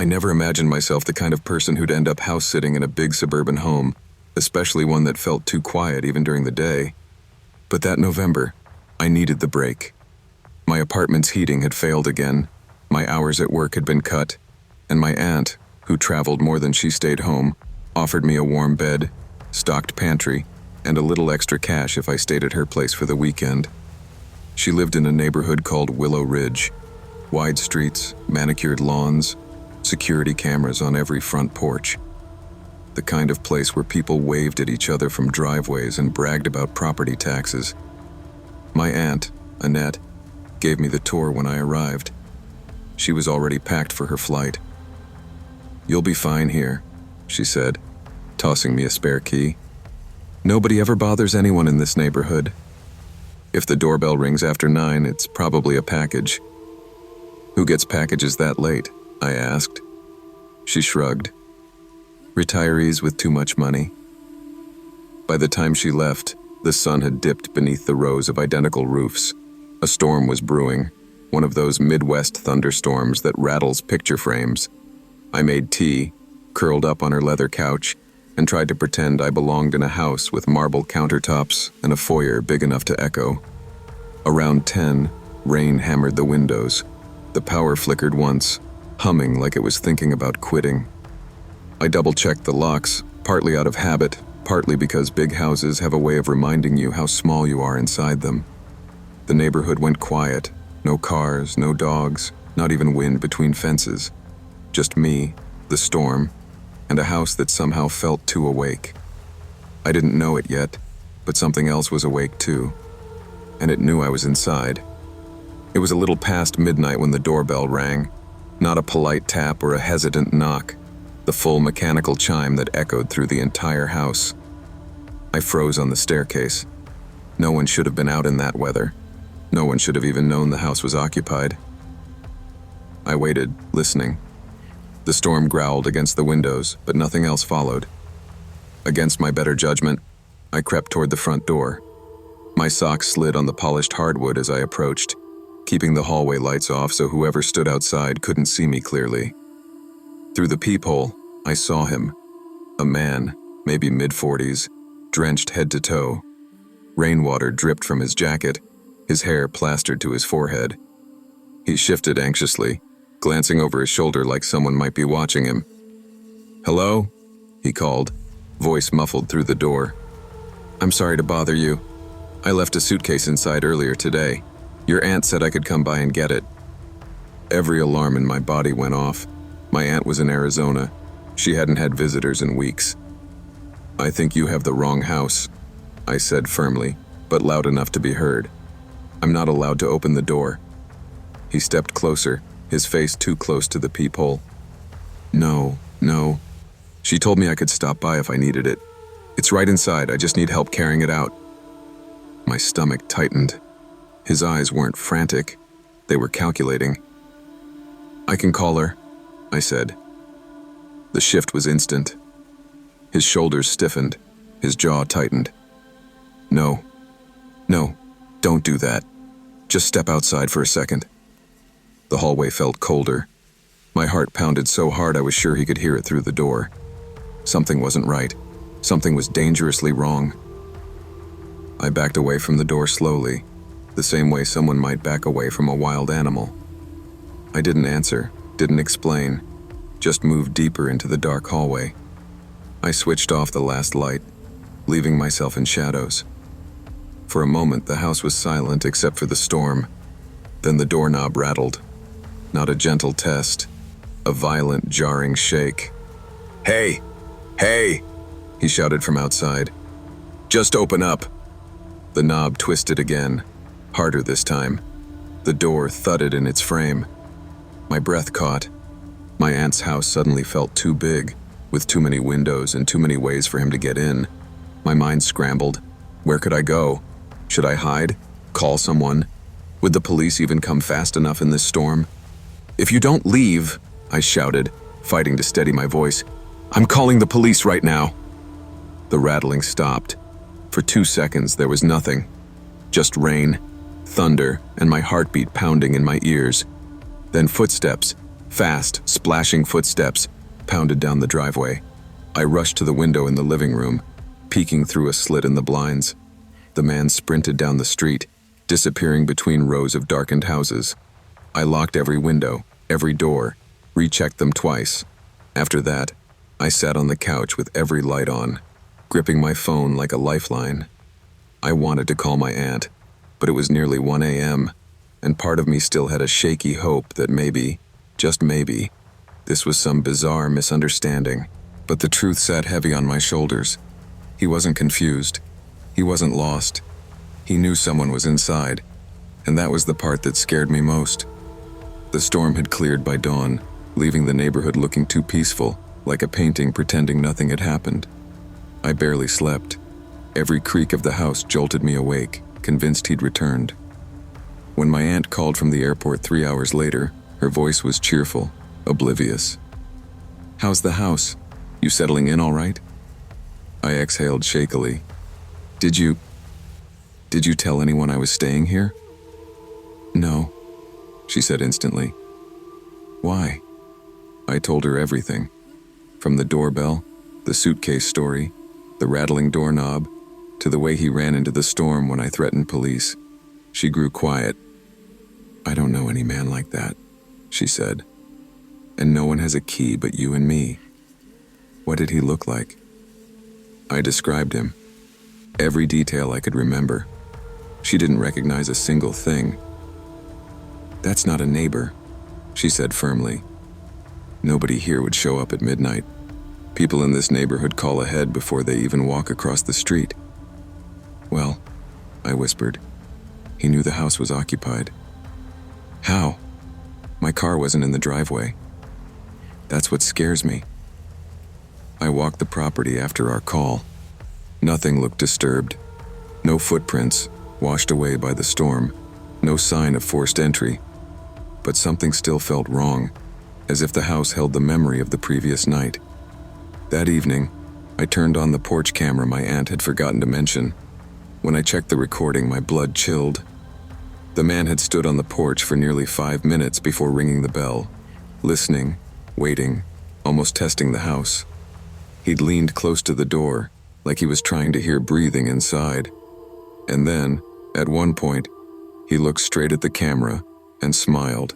I never imagined myself the kind of person who'd end up house-sitting in a big suburban home, especially one that felt too quiet even during the day. But that November, I needed the break. My apartment's heating had failed again, my hours at work had been cut, and my aunt, who traveled more than she stayed home, offered me a warm bed, stocked pantry, and a little extra cash if I stayed at her place for the weekend. She lived in a neighborhood called Willow Ridge. Wide streets, manicured lawns, security cameras on every front porch. The kind of place where people waved at each other from driveways and bragged about property taxes. My aunt, Annette, gave me the tour when I arrived. She was already packed for her flight. "You'll be fine here," she said, tossing me a spare key. "Nobody ever bothers anyone in this neighborhood. If the doorbell rings after 9, it's probably a package." "Who gets packages that late?" I asked. She shrugged. "Retirees with too much money." By the time she left, the sun had dipped beneath the rows of identical roofs. A storm was brewing, one of those Midwest thunderstorms that rattles picture frames. I made tea, curled up on her leather couch, and tried to pretend I belonged in a house with marble countertops and a foyer big enough to echo. Around 10, rain hammered the windows. The power flickered once, humming like it was thinking about quitting. I double-checked the locks, partly out of habit, partly because big houses have a way of reminding you how small you are inside them. The neighborhood went quiet, no cars, no dogs, not even wind between fences. Just me, the storm, and a house that somehow felt too awake. I didn't know it yet, but something else was awake too, and it knew I was inside. It was a little past midnight when the doorbell rang, not a polite tap or a hesitant knock, the full mechanical chime that echoed through the entire house. I froze on the staircase. No one should have been out in that weather. No one should have even known the house was occupied. I waited, listening. The storm growled against the windows, but nothing else followed. Against my better judgment, I crept toward the front door. My socks slid on the polished hardwood as I approached, keeping the hallway lights off so whoever stood outside couldn't see me clearly. Through the peephole, I saw him. A man, maybe mid-40s, drenched head to toe. Rainwater dripped from his jacket, his hair plastered to his forehead. He shifted anxiously, glancing over his shoulder like someone might be watching him. "Hello?" he called, voice muffled through the door. "I'm sorry to bother you. I left a suitcase inside earlier today. Your aunt said I could come by and get it." Every alarm in my body went off. My aunt was in Arizona. She hadn't had visitors in weeks. "I think you have the wrong house," I said firmly, but loud enough to be heard. "I'm not allowed to open the door." He stepped closer, his face too close to the peephole. No. She told me I could stop by if I needed it. It's right inside, I just need help carrying it out." My stomach tightened. His eyes weren't frantic, they were calculating. "I can call her," I said. The shift was instant. His shoulders stiffened, his jaw tightened. No, don't do that. Just step outside for a second." The hallway felt colder. My heart pounded so hard I was sure he could hear it through the door. Something wasn't right. Something was dangerously wrong. I backed away from the door slowly, the same way someone might back away from a wild animal. I didn't answer, didn't explain, just moved deeper into the dark hallway. I switched off the last light, leaving myself in shadows. For a moment, the house was silent except for the storm. Then the doorknob rattled. Not a gentle test, a violent, jarring shake. Hey! He shouted from outside. "Just open up!" The knob twisted again, harder this time. The door thudded in its frame. My breath caught. My aunt's house suddenly felt too big, with too many windows and too many ways for him to get in. My mind scrambled. Where could I go? Should I hide? Call someone? Would the police even come fast enough in this storm? "If you don't leave," I shouted, fighting to steady my voice, "I'm calling the police right now." The rattling stopped. For 2 seconds there was nothing. Just rain, thunder, and my heartbeat pounding in my ears. Then footsteps, Fast, splashing footsteps pounded down the driveway. I rushed to the window in the living room, peeking through a slit in the blinds. The man sprinted down the street, disappearing between rows of darkened houses. I locked every window, every door, rechecked them twice. After that, I sat on the couch with every light on, gripping my phone like a lifeline. I wanted to call my aunt, but it was nearly 1 a.m., and part of me still had a shaky hope that maybe, just maybe, this was some bizarre misunderstanding. But the truth sat heavy on my shoulders. He wasn't confused. He wasn't lost. He knew someone was inside, and that was the part that scared me most. The storm had cleared by dawn, leaving the neighborhood looking too peaceful, like a painting pretending nothing had happened. I barely slept. Every creak of the house jolted me awake, convinced he'd returned. When my aunt called from the airport 3 hours later, her voice was cheerful, oblivious. "How's the house? You settling in all right?" I exhaled shakily. Did you tell anyone I was staying here?" "No," she said instantly. "Why?" I told her everything. From the doorbell, the suitcase story, the rattling doorknob, to the way he ran into the storm when I threatened police. She grew quiet. "I don't know any man like that," she said. "And no one has a key but you and me." "What did he look like?" I described him. Every detail I could remember. She didn't recognize a single thing. "That's not a neighbor," she said firmly. "Nobody here would show up at midnight. People in this neighborhood call ahead before they even walk across the street." "Well," I whispered, "he knew the house was occupied." "How? My car wasn't in the driveway." "That's what scares me." I walked the property after our call. Nothing looked disturbed. No footprints, washed away by the storm. No sign of forced entry. But something still felt wrong, as if the house held the memory of the previous night. That evening, I turned on the porch camera my aunt had forgotten to mention. When I checked the recording, my blood chilled. The man had stood on the porch for nearly 5 minutes before ringing the bell, listening, waiting, almost testing the house. He'd leaned close to the door, like he was trying to hear breathing inside. And then, at one point, he looked straight at the camera and smiled.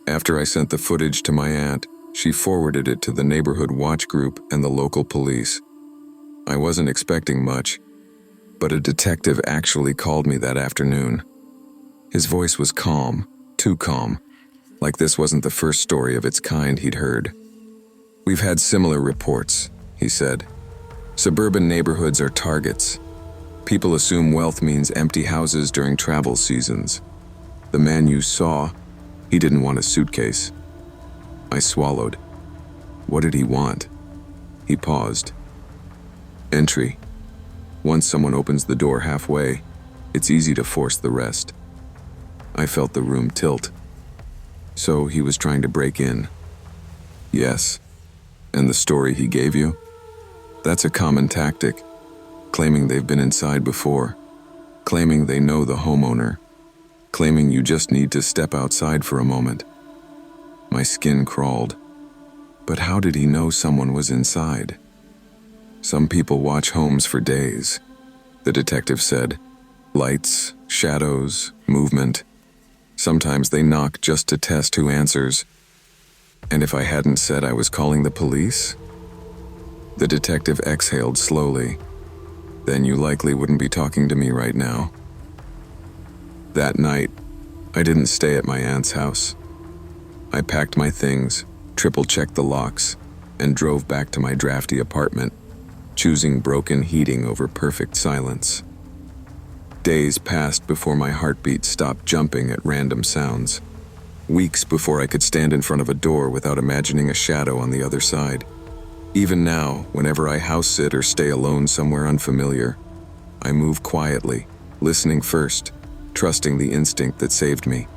After I sent the footage to my aunt, she forwarded it to the neighborhood watch group and the local police. I wasn't expecting much, but a detective actually called me that afternoon. His voice was calm, too calm, like this wasn't the first story of its kind he'd heard. "We've had similar reports," he said. "Suburban neighborhoods are targets. People assume wealth means empty houses during travel seasons. The man you saw, he didn't want a suitcase." I swallowed. What did he want? He paused. "Entry. Once someone opens the door halfway, it's easy to force the rest." I felt the room tilt. "So he was trying to break in?" "Yes. And the story he gave you? That's a common tactic, claiming they've been inside before, claiming they know the homeowner, claiming you just need to step outside for a moment." My skin crawled. But how did he know someone was inside? "Some people watch homes for days," the detective said. "Lights, shadows, movement. Sometimes they knock just to test who answers." "And if I hadn't said I was calling the police?" The detective exhaled slowly. "Then you likely wouldn't be talking to me right now." That night, I didn't stay at my aunt's house. I packed my things, triple-checked the locks, and drove back to my drafty apartment, choosing broken heating over perfect silence. Days passed before my heartbeat stopped jumping at random sounds. Weeks before I could stand in front of a door without imagining a shadow on the other side. Even now, whenever I house-sit or stay alone somewhere unfamiliar, I move quietly, listening first, trusting the instinct that saved me.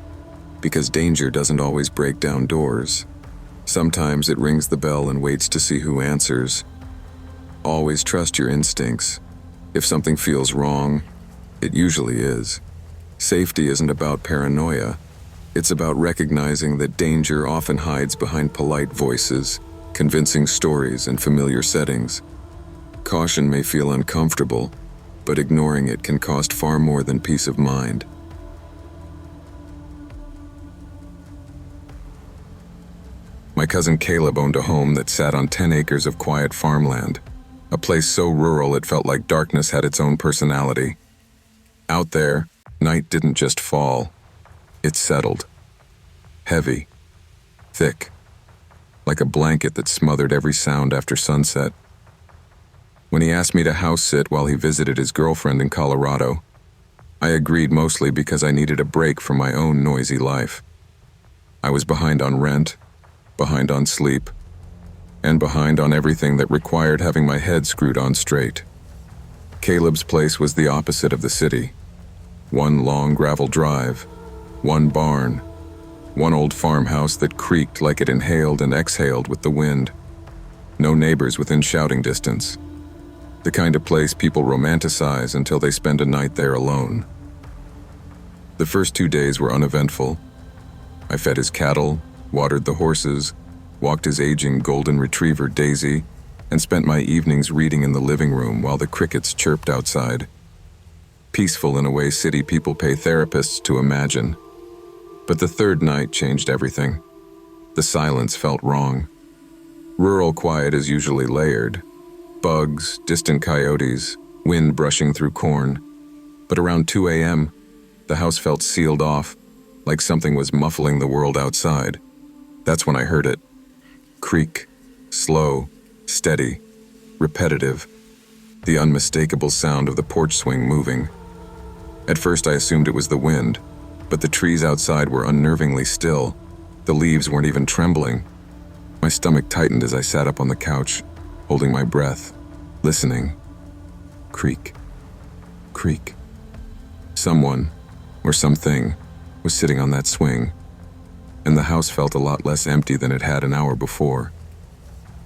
Because danger doesn't always break down doors. Sometimes it rings the bell and waits to see who answers. Always trust your instincts. If something feels wrong, it usually is. Safety isn't about paranoia. It's about recognizing that danger often hides behind polite voices, convincing stories, and familiar settings. Caution may feel uncomfortable, but ignoring it can cost far more than peace of mind. My cousin Caleb owned a home that sat on 10 acres of quiet farmland, a place so rural it felt like darkness had its own personality. Out there, night didn't just fall, it settled. Heavy, thick, like a blanket that smothered every sound after sunset. When he asked me to house sit while he visited his girlfriend in Colorado, I agreed mostly because I needed a break from my own noisy life. I was behind on rent, behind on sleep, and behind on everything that required having my head screwed on straight. Caleb's place was the opposite of the city. One long gravel drive, one barn, one old farmhouse that creaked like it inhaled and exhaled with the wind. No neighbors within shouting distance. The kind of place people romanticize until they spend a night there alone. The first 2 days were uneventful. I fed his cattle, watered the horses, walked his aging golden retriever Daisy, and spent my evenings reading in the living room while the crickets chirped outside. Peaceful in a way city people pay therapists to imagine. But the third night changed everything. The silence felt wrong. Rural quiet is usually layered. Bugs, distant coyotes, wind brushing through corn. But around 2 a.m., the house felt sealed off, like something was muffling the world outside. That's when I heard it. Creak, slow, steady, repetitive. The unmistakable sound of the porch swing moving. At first I assumed it was the wind, but the trees outside were unnervingly still. The leaves weren't even trembling. My stomach tightened as I sat up on the couch, holding my breath, listening. Creak, creak. Someone, or something, was sitting on that swing, and the house felt a lot less empty than it had an hour before.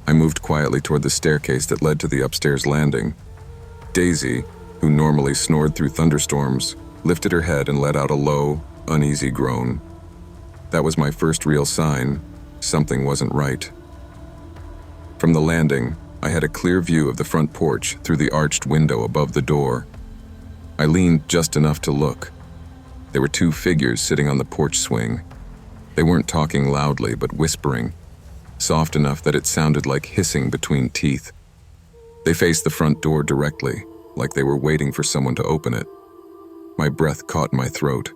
I moved quietly toward the staircase that led to the upstairs landing. Daisy, who normally snored through thunderstorms, lifted her head and let out a low, uneasy groan. That was my first real sign something wasn't right. From the landing, I had a clear view of the front porch through the arched window above the door. I leaned just enough to look. There were 2 figures sitting on the porch swing. They weren't talking loudly, but whispering, soft enough that it sounded like hissing between teeth. They faced the front door directly, like they were waiting for someone to open it. My breath caught in my throat.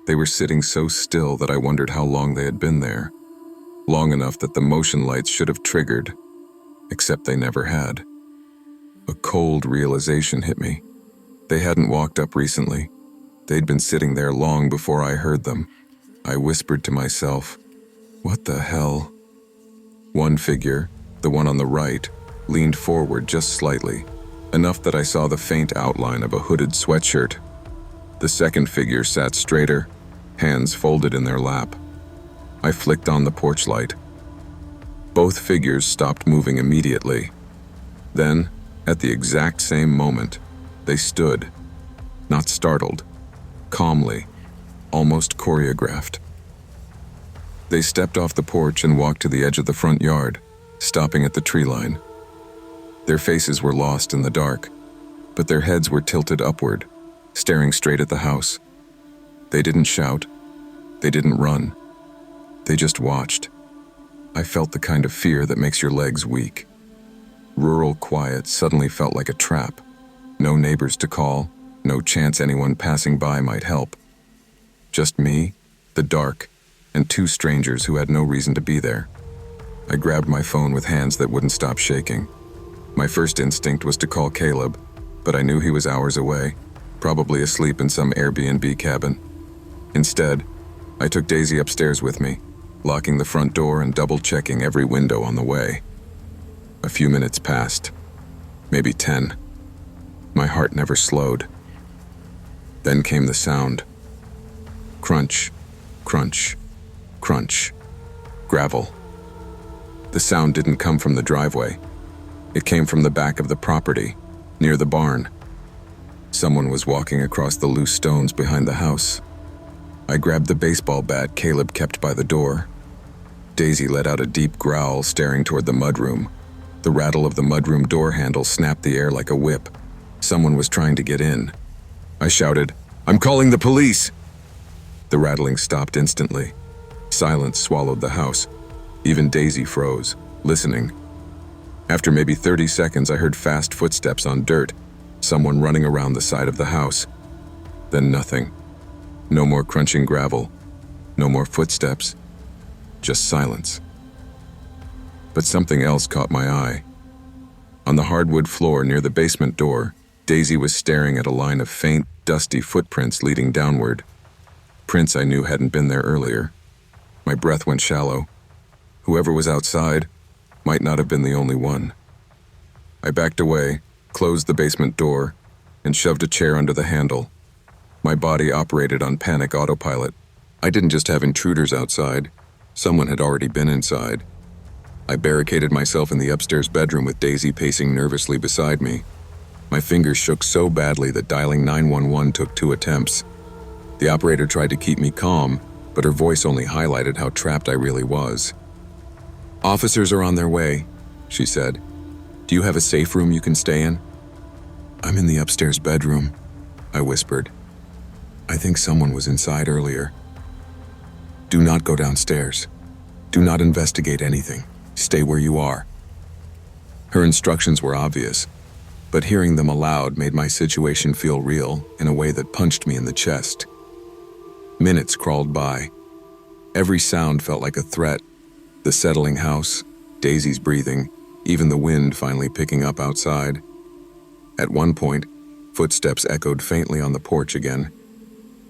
They were sitting so still that I wondered how long they had been there. Long enough that the motion lights should have triggered, except they never had. A cold realization hit me. They hadn't walked up recently. They'd been sitting there long before I heard them. I whispered to myself, "What the hell?" One figure, the one on the right, leaned forward just slightly, enough that I saw the faint outline of a hooded sweatshirt. The second figure sat straighter, hands folded in their lap. I flicked on the porch light. Both figures stopped moving immediately. Then, at the exact same moment, they stood, not startled, calmly, almost choreographed. They stepped off the porch and walked to the edge of the front yard, stopping at the tree line. Their faces were lost in the dark, but their heads were tilted upward, staring straight at the house. They didn't shout. They didn't run. They just watched. I felt the kind of fear that makes your legs weak. Rural quiet suddenly felt like a trap. No neighbors to call, no chance anyone passing by might help. Just me, the dark, and 2 strangers who had no reason to be there. I grabbed my phone with hands that wouldn't stop shaking. My first instinct was to call Caleb, but I knew he was hours away, probably asleep in some Airbnb cabin. Instead, I took Daisy upstairs with me, locking the front door and double-checking every window on the way. A few minutes passed, maybe 10. My heart never slowed. Then came the sound. Crunch, crunch, crunch. Gravel. The sound didn't come from the driveway. It came from the back of the property, near the barn. Someone was walking across the loose stones behind the house. I grabbed the baseball bat Caleb kept by the door. Daisy let out a deep growl, staring toward the mudroom. The rattle of the mudroom door handle snapped the air like a whip. Someone was trying to get in. I shouted, "I'm calling the police!" The rattling stopped instantly. Silence swallowed the house. Even Daisy froze, listening. After maybe 30 seconds, I heard fast footsteps on dirt, someone running around the side of the house. Then nothing. No more crunching gravel. No more footsteps. Just silence. But something else caught my eye. On the hardwood floor near the basement door, Daisy was staring at a line of faint, dusty footprints leading downward. Prints I knew hadn't been there earlier. My breath went shallow. Whoever was outside might not have been the only one. I backed away, closed the basement door, and shoved a chair under the handle. My body operated on panic autopilot. I didn't just have intruders outside. Someone had already been inside. I barricaded myself in the upstairs bedroom with Daisy pacing nervously beside me. My fingers shook so badly that dialing 911 took 2 attempts. The operator tried to keep me calm, but her voice only highlighted how trapped I really was. "Officers are on their way," she said. "Do you have a safe room you can stay in?" "I'm in the upstairs bedroom," I whispered. "I think someone was inside earlier." "Do not go downstairs. Do not investigate anything. Stay where you are." Her instructions were obvious, but hearing them aloud made my situation feel real in a way that punched me in the chest. Minutes crawled by. Every sound felt like a threat. The settling house, Daisy's breathing, even the wind finally picking up outside. At one point, footsteps echoed faintly on the porch again.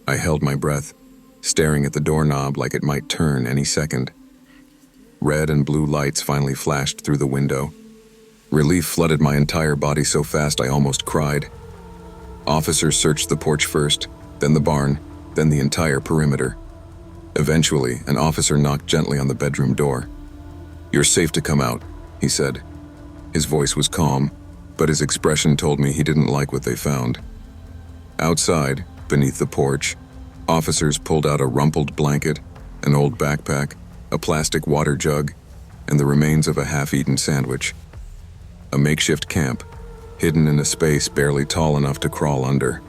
I held my breath, staring at the doorknob like it might turn any second. Red and blue lights finally flashed through the window. Relief flooded my entire body so fast I almost cried. Officers searched the porch first, then the barn, then the entire perimeter. Eventually, an officer knocked gently on the bedroom door. "You're safe to come out," he said. His voice was calm, but his expression told me he didn't like what they found. Outside, beneath the porch, officers pulled out a rumpled blanket, an old backpack, a plastic water jug, and the remains of a half-eaten sandwich. A makeshift camp, hidden in a space barely tall enough to crawl under.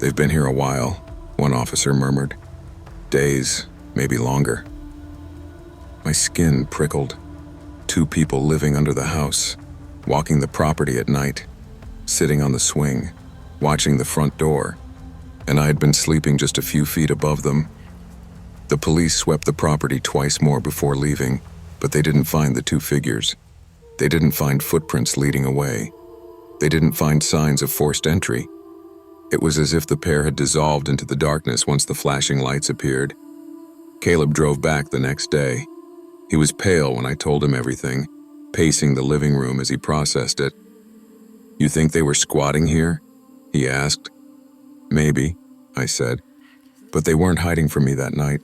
"They've been here a while," one officer murmured. "Days, maybe longer." My skin prickled. 2 people living under the house, walking the property at night, sitting on the swing, watching the front door, and I had been sleeping just a few feet above them. The police swept the property twice more before leaving, but they didn't find the 2 figures. They didn't find footprints leading away. They didn't find signs of forced entry. It was as if the pair had dissolved into the darkness once the flashing lights appeared. Caleb drove back the next day. He was pale when I told him everything, pacing the living room as he processed it. "You think they were squatting here?" he asked. "Maybe," I said. "But they weren't hiding from me that night.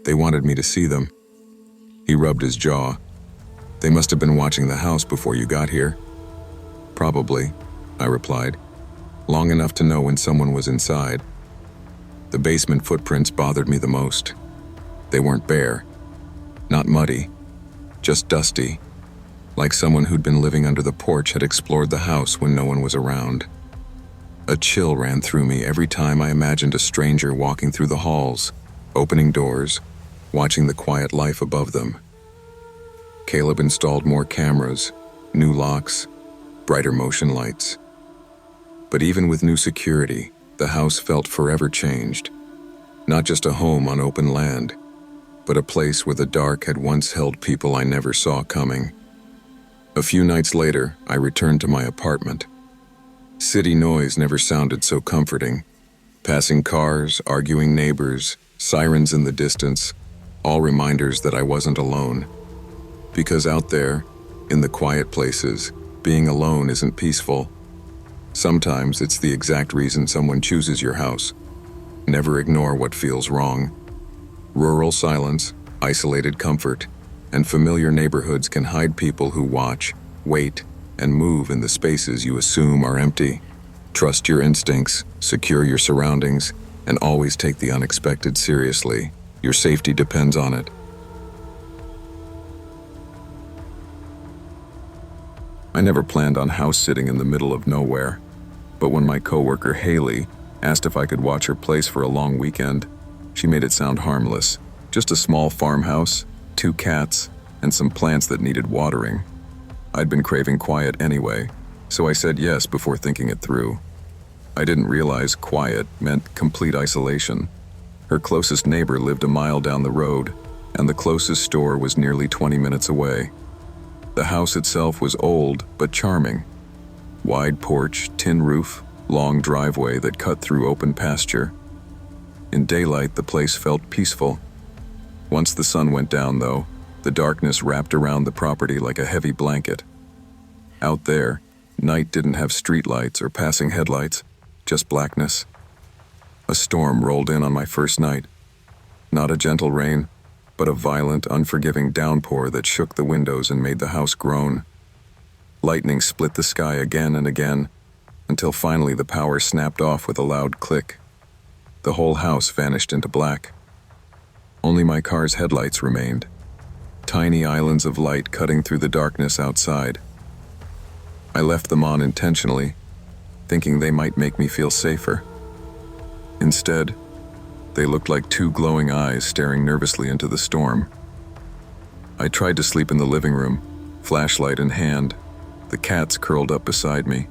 They wanted me to see them." He rubbed his jaw. "They must have been watching the house before you got here." "Probably," I replied. "Long enough to know when someone was inside." The basement footprints bothered me the most. They weren't bare, not muddy, just dusty, like someone who'd been living under the porch had explored the house when no one was around. A chill ran through me every time I imagined a stranger walking through the halls, opening doors, watching the quiet life above them. Caleb installed more cameras, new locks, brighter motion lights. But even with new security, the house felt forever changed. Not just a home on open land, but a place where the dark had once held people I never saw coming. A few nights later, I returned to my apartment. City noise never sounded so comforting. Passing cars, arguing neighbors, sirens in the distance, all reminders that I wasn't alone. Because out there, in the quiet places, being alone isn't peaceful. Sometimes it's the exact reason someone chooses your house. Never ignore what feels wrong. Rural silence, isolated comfort, and familiar neighborhoods can hide people who watch, wait, and move in the spaces you assume are empty. Trust your instincts, secure your surroundings, And always take the unexpected seriously. Your safety depends on it. I never planned on house sitting in the middle of nowhere, but when my coworker Haley asked if I could watch her place for a long weekend, she made it sound harmless. Just a small farmhouse, 2 cats, and some plants that needed watering. I'd been craving quiet anyway, so I said yes before thinking it through. I didn't realize quiet meant complete isolation. Her closest neighbor lived a mile down the road, and the closest store was nearly 20 minutes away. The house itself was old but charming. Wide porch, tin roof, long driveway that cut through open pasture. In daylight, the place felt peaceful. Once the sun went down, though, the darkness wrapped around the property like a heavy blanket. Out there, night didn't have streetlights or passing headlights, just blackness. A storm rolled in on my first night. Not a gentle rain, but a violent, unforgiving downpour that shook the windows and made the house groan. Lightning split the sky again and again, until finally the power snapped off with a loud click. The whole house vanished into black. Only my car's headlights remained, tiny islands of light cutting through the darkness outside. I left them on intentionally, thinking they might make me feel safer. Instead, they looked like 2 glowing eyes staring nervously into the storm. I tried to sleep in the living room, flashlight in hand, the cats curled up beside me,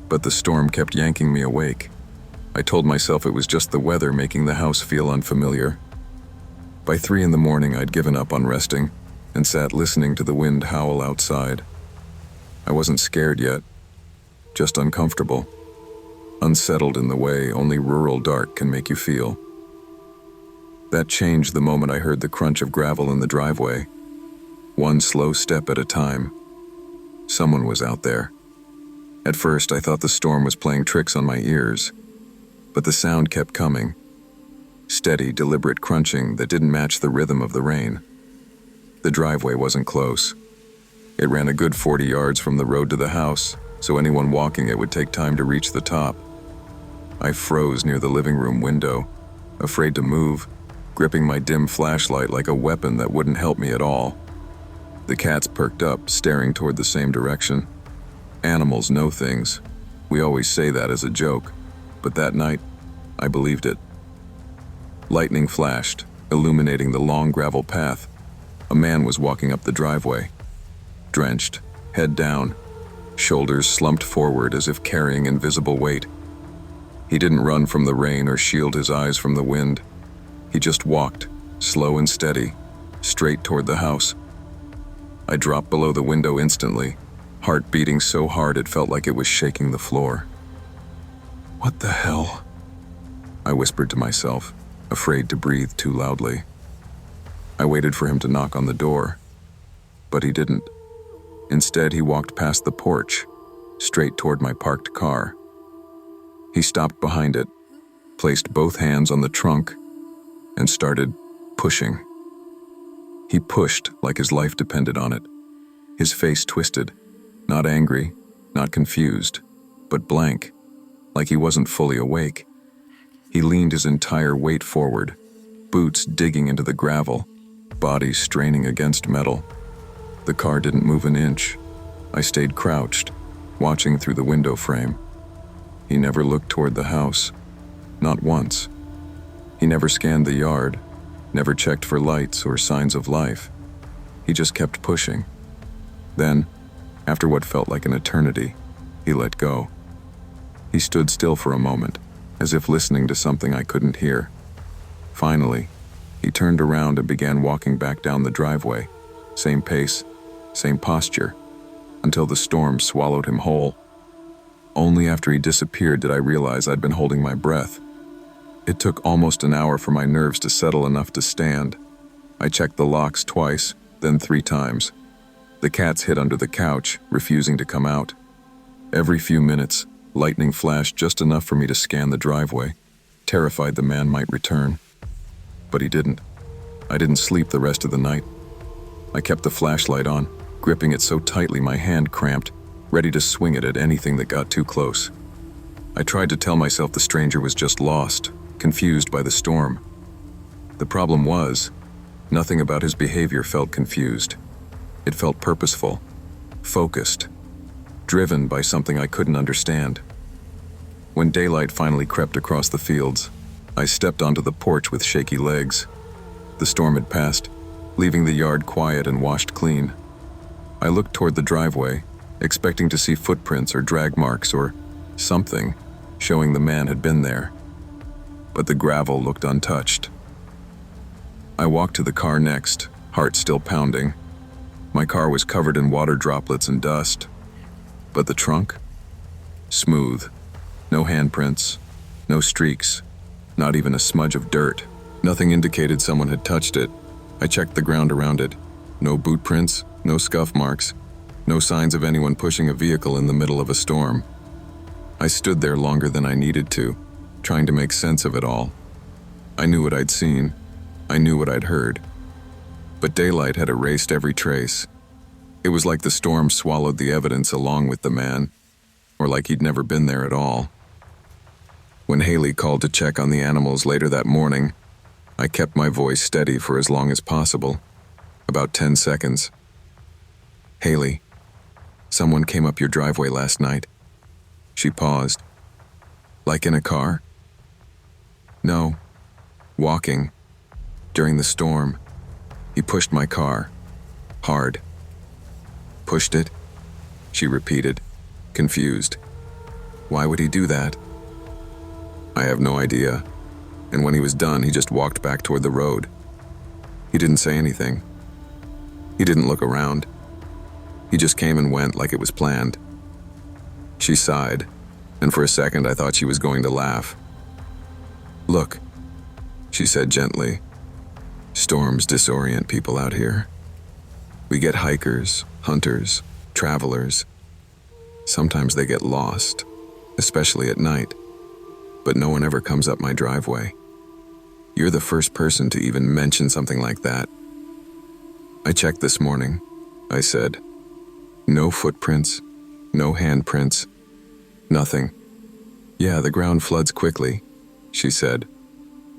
but the storm kept yanking me awake. I told myself it was just the weather making the house feel unfamiliar. By 3 in the morning, I'd given up on resting and sat listening to the wind howl outside. I wasn't scared yet, just uncomfortable, unsettled in the way only rural dark can make you feel. That changed the moment I heard the crunch of gravel in the driveway. One slow step at a time. Someone was out there. At first, I thought the storm was playing tricks on my ears, but the sound kept coming. Steady, deliberate crunching that didn't match the rhythm of the rain. The driveway wasn't close. It ran a good 40 yards from the road to the house, so anyone walking it would take time to reach the top. I froze near the living room window, afraid to move, gripping my dim flashlight like a weapon that wouldn't help me at all. The cats perked up, staring toward the same direction. Animals know things. We always say that as a joke, but that night, I believed it. Lightning flashed, illuminating the long gravel path. A man was walking up the driveway. Drenched, head down, shoulders slumped forward as if carrying invisible weight. He didn't run from the rain or shield his eyes from the wind. He just walked, slow and steady, straight toward the house. I dropped below the window instantly, heart beating so hard it felt like it was shaking the floor. "What the hell?" I whispered to myself, afraid to breathe too loudly. I waited for him to knock on the door, but he didn't. Instead, he walked past the porch, straight toward my parked car. He stopped behind it, placed both hands on the trunk, and started pushing. He pushed like his life depended on it. His face twisted, not angry, not confused, but blank, like he wasn't fully awake. He leaned his entire weight forward, boots digging into the gravel, body straining against metal. The car didn't move an inch. I stayed crouched, watching through the window frame. He never looked toward the house, not once. He never scanned the yard, never checked for lights or signs of life. He just kept pushing. Then, after what felt like an eternity, he let go. He stood still for a moment, as if listening to something I couldn't hear. Finally, he turned around and began walking back down the driveway, same pace, same posture, until the storm swallowed him whole. Only after he disappeared did I realize I'd been holding my breath. It took almost an hour for my nerves to settle enough to stand. I checked the locks twice, then 3 times. The cats hid under the couch, refusing to come out. Every few minutes, lightning flashed just enough for me to scan the driveway, terrified the man might return. But he didn't. I didn't sleep the rest of the night. I kept the flashlight on, gripping it so tightly my hand cramped, ready to swing it at anything that got too close. I tried to tell myself the stranger was just lost, confused by the storm. The problem was, nothing about his behavior felt confused. It felt purposeful, focused, driven by something I couldn't understand. When daylight finally crept across the fields, I stepped onto the porch with shaky legs. The storm had passed, leaving the yard quiet and washed clean. I looked toward the driveway, expecting to see footprints or drag marks or something showing the man had been there. But the gravel looked untouched. I walked to the car next, heart still pounding. My car was covered in water droplets and dust. But the trunk? Smooth. No handprints, no streaks, not even a smudge of dirt. Nothing indicated someone had touched it. I checked the ground around it. No boot prints, no scuff marks, no signs of anyone pushing a vehicle in the middle of a storm. I stood there longer than I needed to, trying to make sense of it all. I knew what I'd seen. I knew what I'd heard. But daylight had erased every trace. It was like the storm swallowed the evidence along with the man, or like he'd never been there at all. When Haley called to check on the animals later that morning, I kept my voice steady for as long as possible, about 10 seconds. "Haley, someone came up your driveway last night." She paused. "Like in a car?" "No, walking. During the storm, he pushed my car. Hard." "Pushed it?" she repeated, confused. "Why would he do that?" "I have no idea. And when he was done, he just walked back toward the road. He didn't say anything. He didn't look around. He just came and went like it was planned." She sighed, and for a second I thought she was going to laugh. "Look," she said gently, "storms disorient people out here. We get hikers, hunters, travelers. Sometimes they get lost, especially at night. But no one ever comes up my driveway. You're the first person to even mention something like that." "I checked this morning," I said. "No footprints, no handprints, nothing." "Yeah, the ground floods quickly," she said.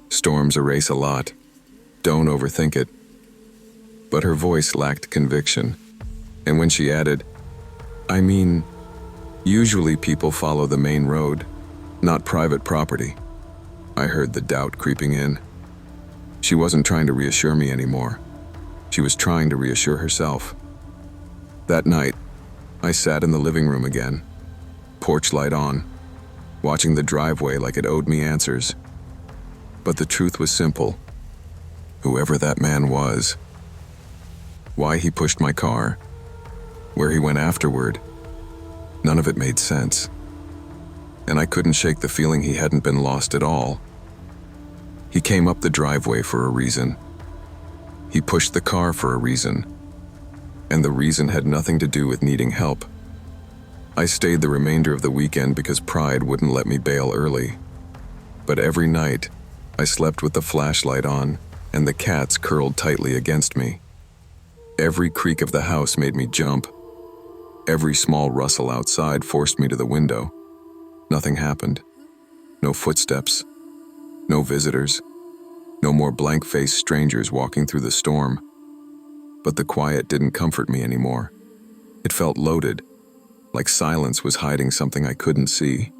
"Storms erase a lot. Don't overthink it." But her voice lacked conviction. And when she added, "I mean, usually people follow the main road, not private property," I heard the doubt creeping in. She wasn't trying to reassure me anymore. She was trying to reassure herself. That night, I sat in the living room again, porch light on, watching the driveway like it owed me answers. But the truth was simple. Whoever that man was, why he pushed my car, where he went afterward, none of it made sense. And I couldn't shake the feeling he hadn't been lost at all. He came up the driveway for a reason. He pushed the car for a reason. And the reason had nothing to do with needing help. I stayed the remainder of the weekend because pride wouldn't let me bail early. But every night, I slept with the flashlight on, and the cats curled tightly against me. Every creak of the house made me jump. Every small rustle outside forced me to the window. Nothing happened. No footsteps. No visitors. No more blank-faced strangers walking through the storm. But the quiet didn't comfort me anymore. It felt loaded, like silence was hiding something I couldn't see.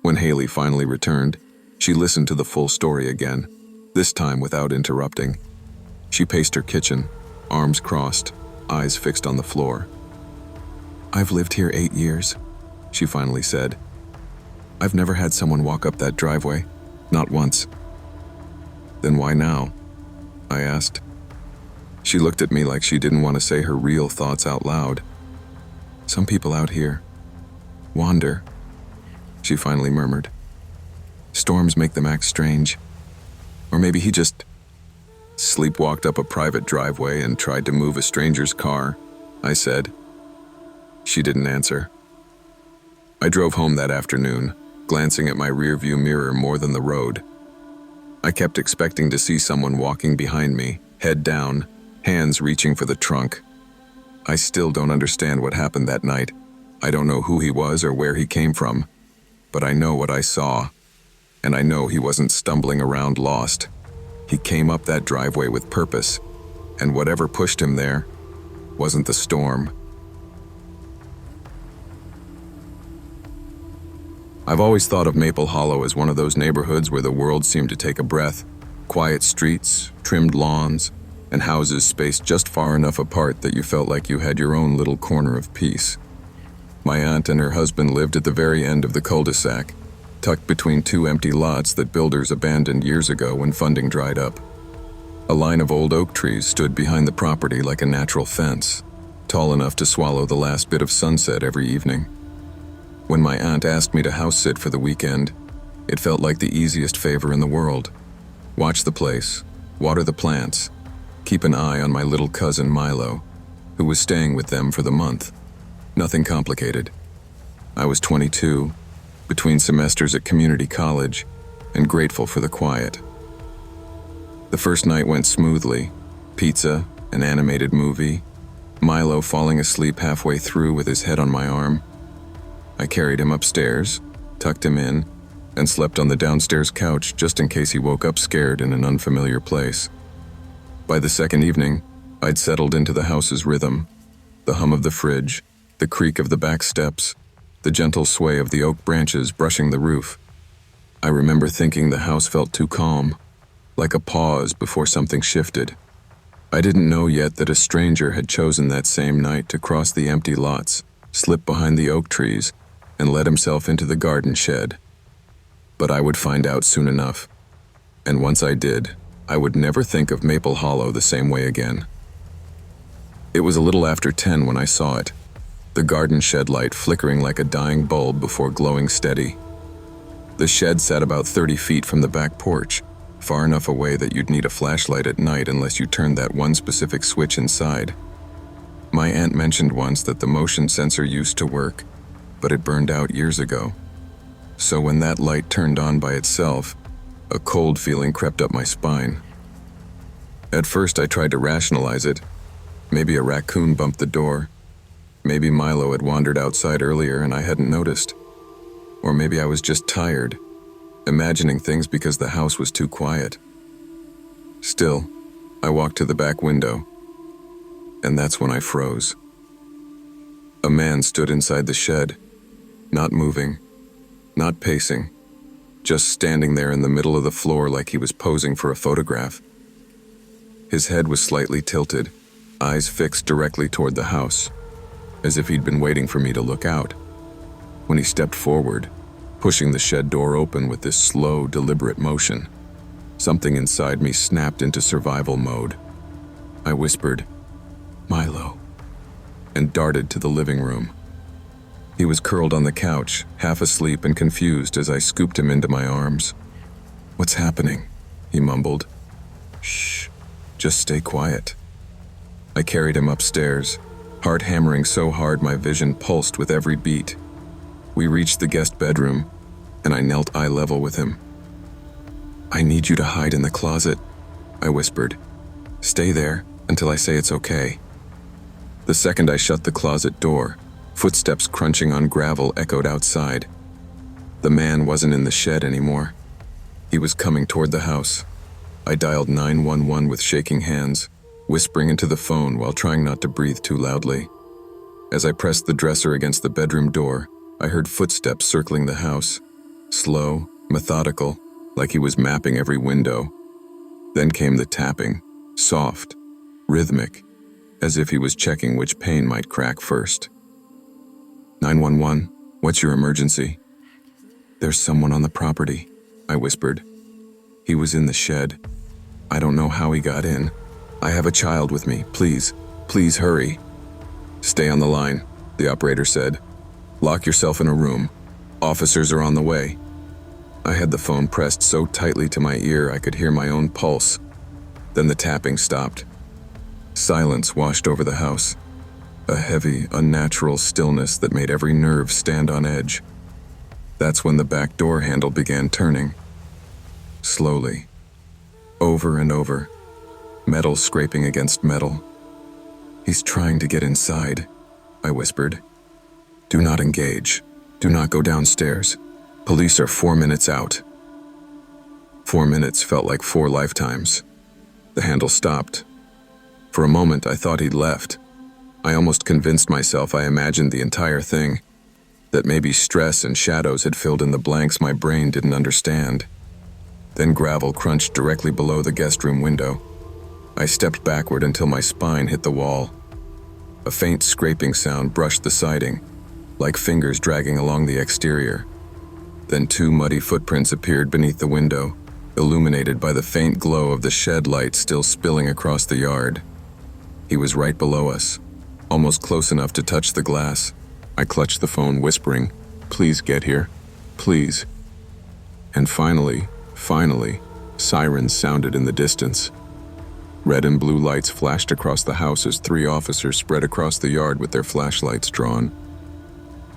When Haley finally returned, she listened to the full story again, this time without interrupting. She paced her kitchen, arms crossed, eyes fixed on the floor. "I've lived here 8 years," she finally said. "I've never had someone walk up that driveway, not once." "Then why now?" I asked. She looked at me like she didn't want to say her real thoughts out loud. "Some people out here wander," she finally murmured. "Storms make them act strange. Or maybe he just sleepwalked up a private driveway and tried to move a stranger's car," I said. She didn't answer. I drove home that afternoon, glancing at my rearview mirror more than the road. I kept expecting to see someone walking behind me, head down, hands reaching for the trunk. I still don't understand what happened that night. I don't know who he was or where he came from, but I know what I saw, And I know he wasn't stumbling around lost. He came up that driveway with purpose, and whatever pushed him there wasn't the storm. I've always thought of Maple Hollow as one of those neighborhoods where the world seemed to take a breath. Quiet streets, trimmed lawns, and houses spaced just far enough apart that you felt like you had your own little corner of peace. My aunt and her husband lived at the very end of the cul-de-sac, tucked between two empty lots that builders abandoned years ago when funding dried up. A line of old oak trees stood behind the property like a natural fence, tall enough to swallow the last bit of sunset every evening. When my aunt asked me to house sit for the weekend, it felt like the easiest favor in the world. Watch the place, water the plants, keep an eye on my little cousin Milo, who was staying with them for the month. Nothing complicated. I was 22, between semesters at community college, and grateful for the quiet. The first night went smoothly. Pizza, an animated movie, Milo falling asleep halfway through with his head on my arm. I carried him upstairs, tucked him in, and slept on the downstairs couch just in case he woke up scared in an unfamiliar place. By the second evening, I'd settled into the house's rhythm, the hum of the fridge, the creak of the back steps, the gentle sway of the oak branches brushing the roof. I remember thinking the house felt too calm, like a pause before something shifted. I didn't know yet that a stranger had chosen that same night to cross the empty lots, slip behind the oak trees, and let himself into the garden shed. But I would find out soon enough. And once I did, I would never think of Maple Hollow the same way again. It was a little after 10 when I saw it, the garden shed light flickering like a dying bulb before glowing steady. The shed sat about 30 feet from the back porch, far enough away that you'd need a flashlight at night unless you turned that one specific switch inside. My aunt mentioned once that the motion sensor used to work, but it burned out years ago. So when that light turned on by itself, a cold feeling crept up my spine. At first I tried to rationalize it. Maybe a raccoon bumped the door. Maybe Milo had wandered outside earlier and I hadn't noticed. Or maybe I was just tired, imagining things because the house was too quiet. Still, I walked to the back window, and that's when I froze. A man stood inside the shed, not moving, not pacing, just standing there in the middle of the floor like he was posing for a photograph. His head was slightly tilted, eyes fixed directly toward the house, as if he'd been waiting for me to look out. When he stepped forward, pushing the shed door open with this slow, deliberate motion, something inside me snapped into survival mode. I whispered, "Milo," and darted to the living room. He was curled on the couch, half asleep and confused as I scooped him into my arms. "What's happening?" he mumbled. "Shh, just stay quiet." I carried him upstairs, heart hammering so hard my vision pulsed with every beat. We reached the guest bedroom, and I knelt eye level with him. "I need you to hide in the closet," I whispered. "Stay there until I say it's okay." The second I shut the closet door, footsteps crunching on gravel echoed outside. The man wasn't in the shed anymore. He was coming toward the house. I dialed 911 with shaking hands, whispering into the phone while trying not to breathe too loudly. As I pressed the dresser against the bedroom door, I heard footsteps circling the house, slow, methodical, like he was mapping every window. Then came the tapping, soft, rhythmic, as if he was checking which pane might crack first. 911, what's your emergency?" "There's someone on the property," I whispered. "He was in the shed. I don't know how he got in. I have a child with me. Please hurry." "Stay on the line," the operator said. "Lock yourself in a room. Officers are on the way." I had the phone pressed so tightly to my ear I could hear my own pulse. Then the tapping stopped. Silence washed over the house, a heavy, unnatural stillness that made every nerve stand on edge. That's when the back door handle began turning. Slowly. Over and over. Metal scraping against metal. "He's trying to get inside," I whispered. "Do not engage. Do not go downstairs. Police are 4 minutes out." 4 minutes felt like 4 lifetimes. The handle stopped. For a moment, I thought he'd left. I almost convinced myself I imagined the entire thing, that maybe stress and shadows had filled in the blanks my brain didn't understand. Then gravel crunched directly below the guest room window. I stepped backward until my spine hit the wall. A faint scraping sound brushed the siding, like fingers dragging along the exterior. Then 2 muddy footprints appeared beneath the window, illuminated by the faint glow of the shed light still spilling across the yard. He was right below us, almost close enough to touch the glass. I clutched the phone, whispering, "Please get here, please." And finally, sirens sounded in the distance. Red and blue lights flashed across the house as 3 officers spread across the yard with their flashlights drawn.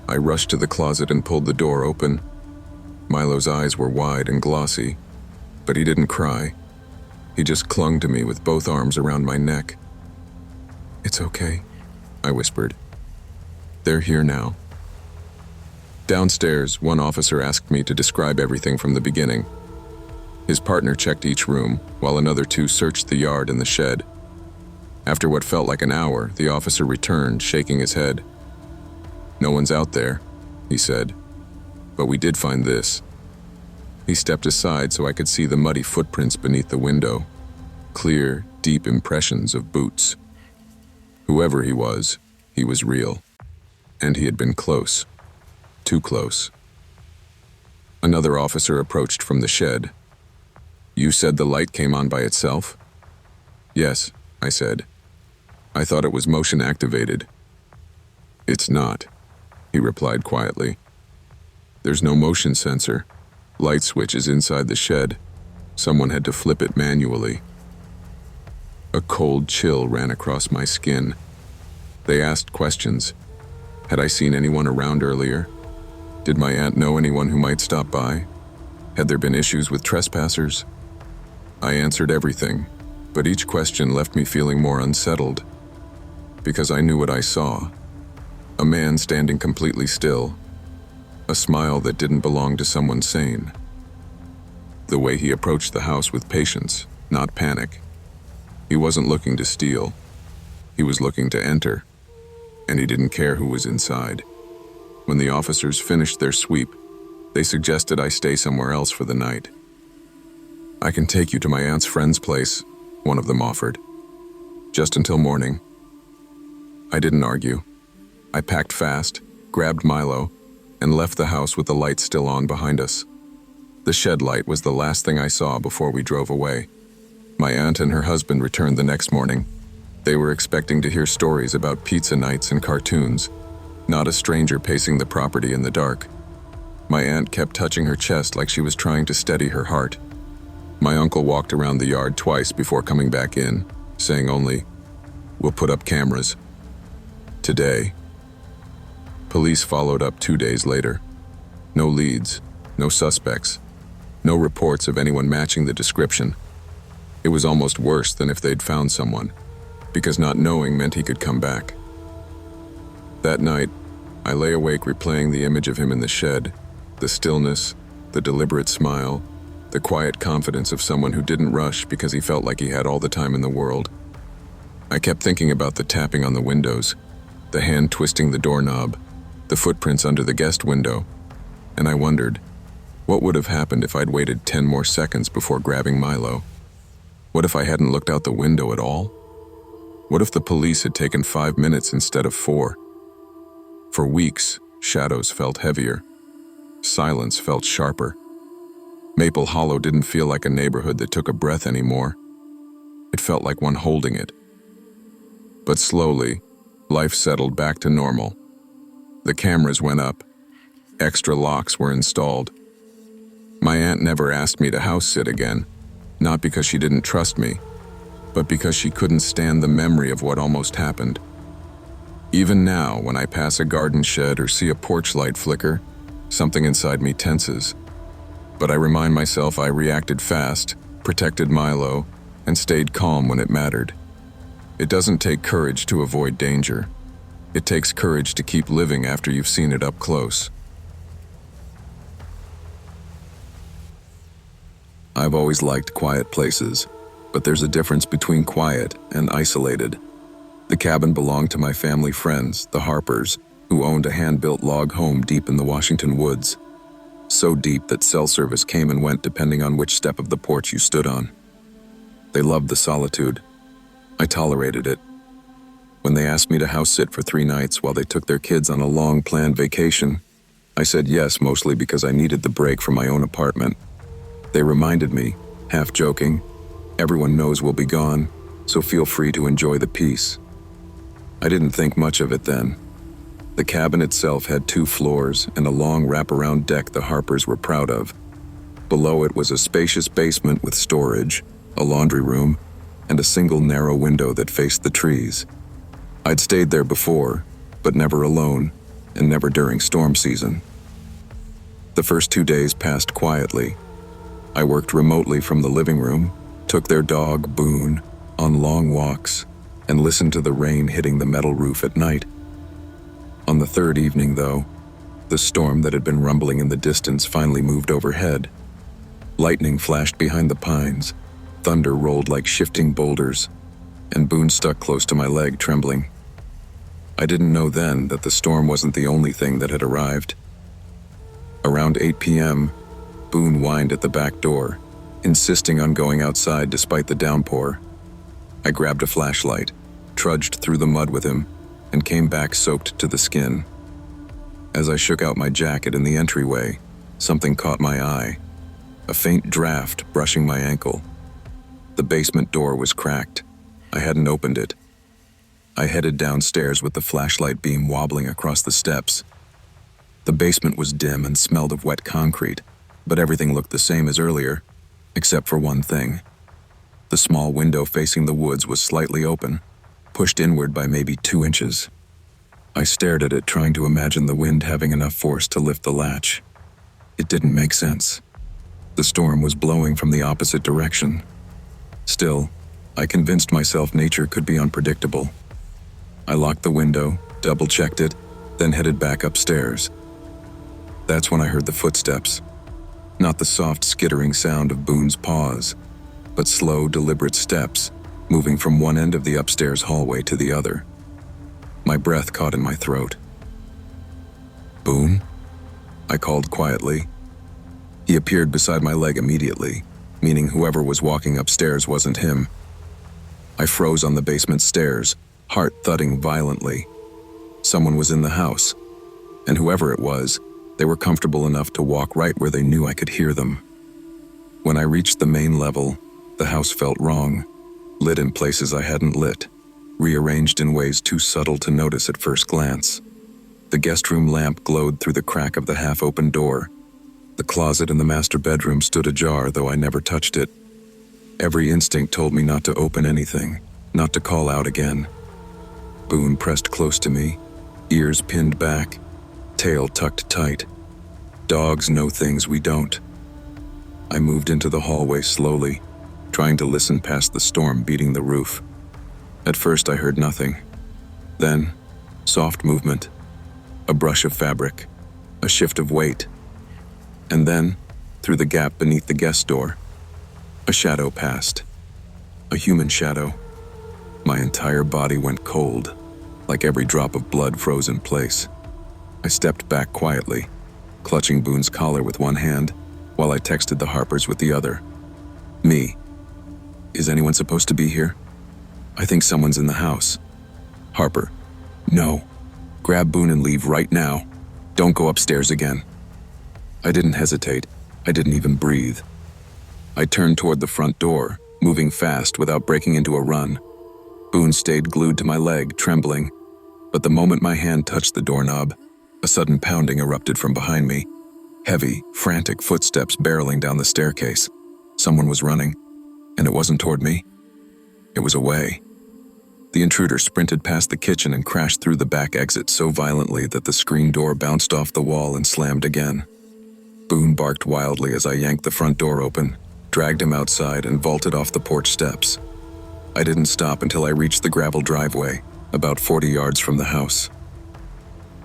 I rushed to the closet and pulled the door open. Milo's eyes were wide and glossy, but he didn't cry. He just clung to me with both arms around my neck. "It's okay," I whispered. "They're here now." Downstairs, one officer asked me to describe everything from the beginning. His partner checked each room, while another 2 searched the yard and the shed. After what felt like an hour, the officer returned, shaking his head. "No one's out there," he said. "But we did find this." He stepped aside so I could see the muddy footprints beneath the window. Clear, deep impressions of boots. Whoever he was real. And he had been close. Too close. Another officer approached from the shed. "You said the light came on by itself?" "Yes," I said. "I thought it was motion activated." "It's not," he replied quietly. "There's no motion sensor. Light switch is inside the shed. Someone had to flip it manually." A cold chill ran across my skin. They asked questions. Had I seen anyone around earlier? Did my aunt know anyone who might stop by? Had there been issues with trespassers? I answered everything, but each question left me feeling more unsettled. Because I knew what I saw. A man standing completely still. A smile that didn't belong to someone sane. The way he approached the house with patience, not panic. He wasn't looking to steal. He was looking to enter. And he didn't care who was inside. When the officers finished their sweep, they suggested I stay somewhere else for the night. "I can take you to my aunt's friend's place," one of them offered. "Just until morning." I didn't argue. I packed fast, grabbed Milo, and left the house with the light still on behind us. The shed light was the last thing I saw before we drove away. My aunt and her husband returned the next morning. They were expecting to hear stories about pizza nights and cartoons, not a stranger pacing the property in the dark. My aunt kept touching her chest like she was trying to steady her heart. My uncle walked around the yard twice before coming back in, saying only, "We'll put up cameras." Today. Police followed up 2 days later. No leads, no suspects, no reports of anyone matching the description. It was almost worse than if they'd found someone, because not knowing meant he could come back. That night, I lay awake replaying the image of him in the shed, the stillness, the deliberate smile, the quiet confidence of someone who didn't rush because he felt like he had all the time in the world. I kept thinking about the tapping on the windows, the hand twisting the doorknob, the footprints under the guest window, and I wondered, what would have happened if I'd waited 10 more seconds before grabbing Milo? What if I hadn't looked out the window at all? What if the police had taken 5 minutes instead of 4? For weeks, shadows felt heavier. Silence felt sharper. Maple Hollow didn't feel like a neighborhood that took a breath anymore. It felt like one holding it. But slowly, life settled back to normal. The cameras went up. Extra locks were installed. My aunt never asked me to house sit again, not because she didn't trust me, but because she couldn't stand the memory of what almost happened. Even now, when I pass a garden shed or see a porch light flicker, something inside me tenses. But I remind myself I reacted fast, protected Milo, and stayed calm when it mattered. It doesn't take courage to avoid danger. It takes courage to keep living after you've seen it up close. I've always liked quiet places, but there's a difference between quiet and isolated. The cabin belonged to my family friends, the Harpers, who owned a hand-built log home deep in the Washington woods. So deep that cell service came and went depending on which step of the porch you stood on. They loved the solitude. I tolerated it. When they asked me to house sit for 3 nights while they took their kids on a long planned vacation, I said yes, mostly because I needed the break from my own apartment. They reminded me, half joking, everyone knows we'll be gone, so feel free to enjoy the peace. I didn't think much of it then. The cabin itself had 2 floors and a long wraparound deck the Harpers were proud of. Below it was a spacious basement with storage, a laundry room, and a single narrow window that faced the trees. I'd stayed there before, but never alone, and never during storm season. The first 2 days passed quietly. I worked remotely from the living room, took their dog, Boone, on long walks, and listened to the rain hitting the metal roof at night. On the 3rd evening, though, the storm that had been rumbling in the distance finally moved overhead. Lightning flashed behind the pines, thunder rolled like shifting boulders, and Boone stuck close to my leg, trembling. I didn't know then that the storm wasn't the only thing that had arrived. Around 8 p.m., Boone whined at the back door, insisting on going outside despite the downpour. I grabbed a flashlight, trudged through the mud with him, and came back soaked to the skin. As I shook out my jacket in the entryway, something caught my eye, a faint draft brushing my ankle. The basement door was cracked. I hadn't opened it. I headed downstairs with the flashlight beam wobbling across the steps. The basement was dim and smelled of wet concrete, but everything looked the same as earlier, except for one thing. The small window facing the woods was slightly open, pushed inward by maybe 2 inches. I stared at it, trying to imagine the wind having enough force to lift the latch. It didn't make sense. The storm was blowing from the opposite direction. Still, I convinced myself nature could be unpredictable. I locked the window, double-checked it, then headed back upstairs. That's when I heard the footsteps. Not the soft skittering sound of Boone's paws, but slow, deliberate steps, moving from one end of the upstairs hallway to the other. My breath caught in my throat. "Boone?" I called quietly. He appeared beside my leg immediately, meaning whoever was walking upstairs wasn't him. I froze on the basement stairs, heart thudding violently. Someone was in the house, and whoever it was, they were comfortable enough to walk right where they knew I could hear them. When I reached the main level, the house felt wrong, lit in places I hadn't lit, rearranged in ways too subtle to notice at first glance. The guest room lamp glowed through the crack of the half-open door. The closet in the master bedroom stood ajar, though I never touched it. Every instinct told me not to open anything, not to call out again. Boone pressed close to me, ears pinned back, tail tucked tight. Dogs know things we don't. I moved into the hallway slowly, trying to listen past the storm beating the roof. At first I heard nothing. Then, soft movement, a brush of fabric, a shift of weight. And then, through the gap beneath the guest door, a shadow passed. A human shadow. My entire body went cold, like every drop of blood froze in place. I stepped back quietly, clutching Boone's collar with one hand, while I texted the Harpers with the other. "Me. Is anyone supposed to be here? I think someone's in the house." Harper. "No. Grab Boone and leave right now. Don't go upstairs again." I didn't hesitate. I didn't even breathe. I turned toward the front door, moving fast without breaking into a run. Boone stayed glued to my leg, trembling. But the moment my hand touched the doorknob, a sudden pounding erupted from behind me. Heavy, frantic footsteps barreling down the staircase. Someone was running, and it wasn't toward me. It was away. The intruder sprinted past the kitchen and crashed through the back exit so violently that the screen door bounced off the wall and slammed again. Boone barked wildly as I yanked the front door open, dragged him outside, and vaulted off the porch steps. I didn't stop until I reached the gravel driveway, about 40 yards from the house.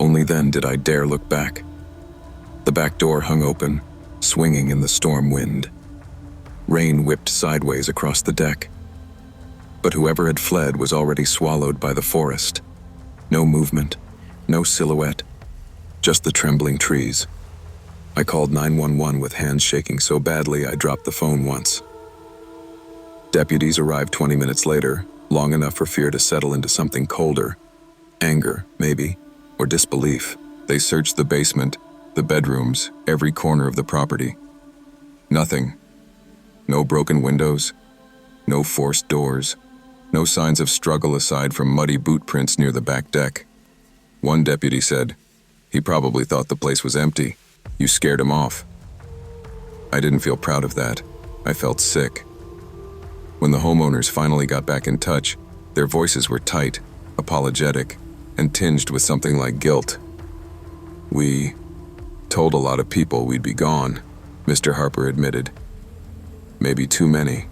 Only then did I dare look back. The back door hung open, swinging in the storm wind. Rain whipped sideways across the deck. But whoever had fled was already swallowed by the forest. No movement, no silhouette, just the trembling trees. I called 911 with hands shaking so badly I dropped the phone once. Deputies arrived 20 minutes later, long enough for fear to settle into something colder. Anger, maybe, or disbelief. They searched the basement, the bedrooms, every corner of the property. Nothing. No broken windows, no forced doors, no signs of struggle aside from muddy boot prints near the back deck. One deputy said, "He probably thought the place was empty. You scared him off." I didn't feel proud of that. I felt sick. When the homeowners finally got back in touch, their voices were tight, apologetic, and tinged with something like guilt. "We told a lot of people we'd be gone," Mr. Harper admitted. "Maybe too many.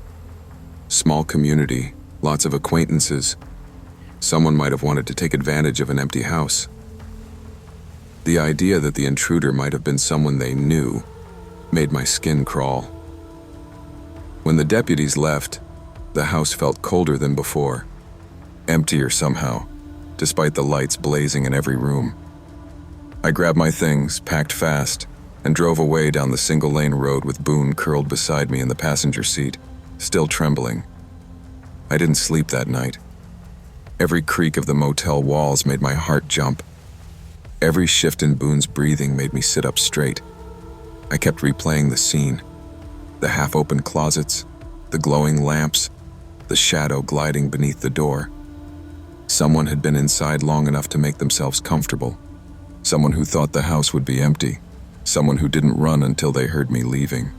Small community, lots of acquaintances. Someone might have wanted to take advantage of an empty house." The idea that the intruder might have been someone they knew made my skin crawl. When the deputies left, the house felt colder than before, emptier somehow, despite the lights blazing in every room. I grabbed my things, packed fast, and drove away down the single-lane road with Boone curled beside me in the passenger seat, still trembling. I didn't sleep that night. Every creak of the motel walls made my heart jump. Every shift in Boone's breathing made me sit up straight. I kept replaying the scene. The half-open closets, the glowing lamps, the shadow gliding beneath the door. Someone had been inside long enough to make themselves comfortable. Someone who thought the house would be empty. Someone who didn't run until they heard me leaving.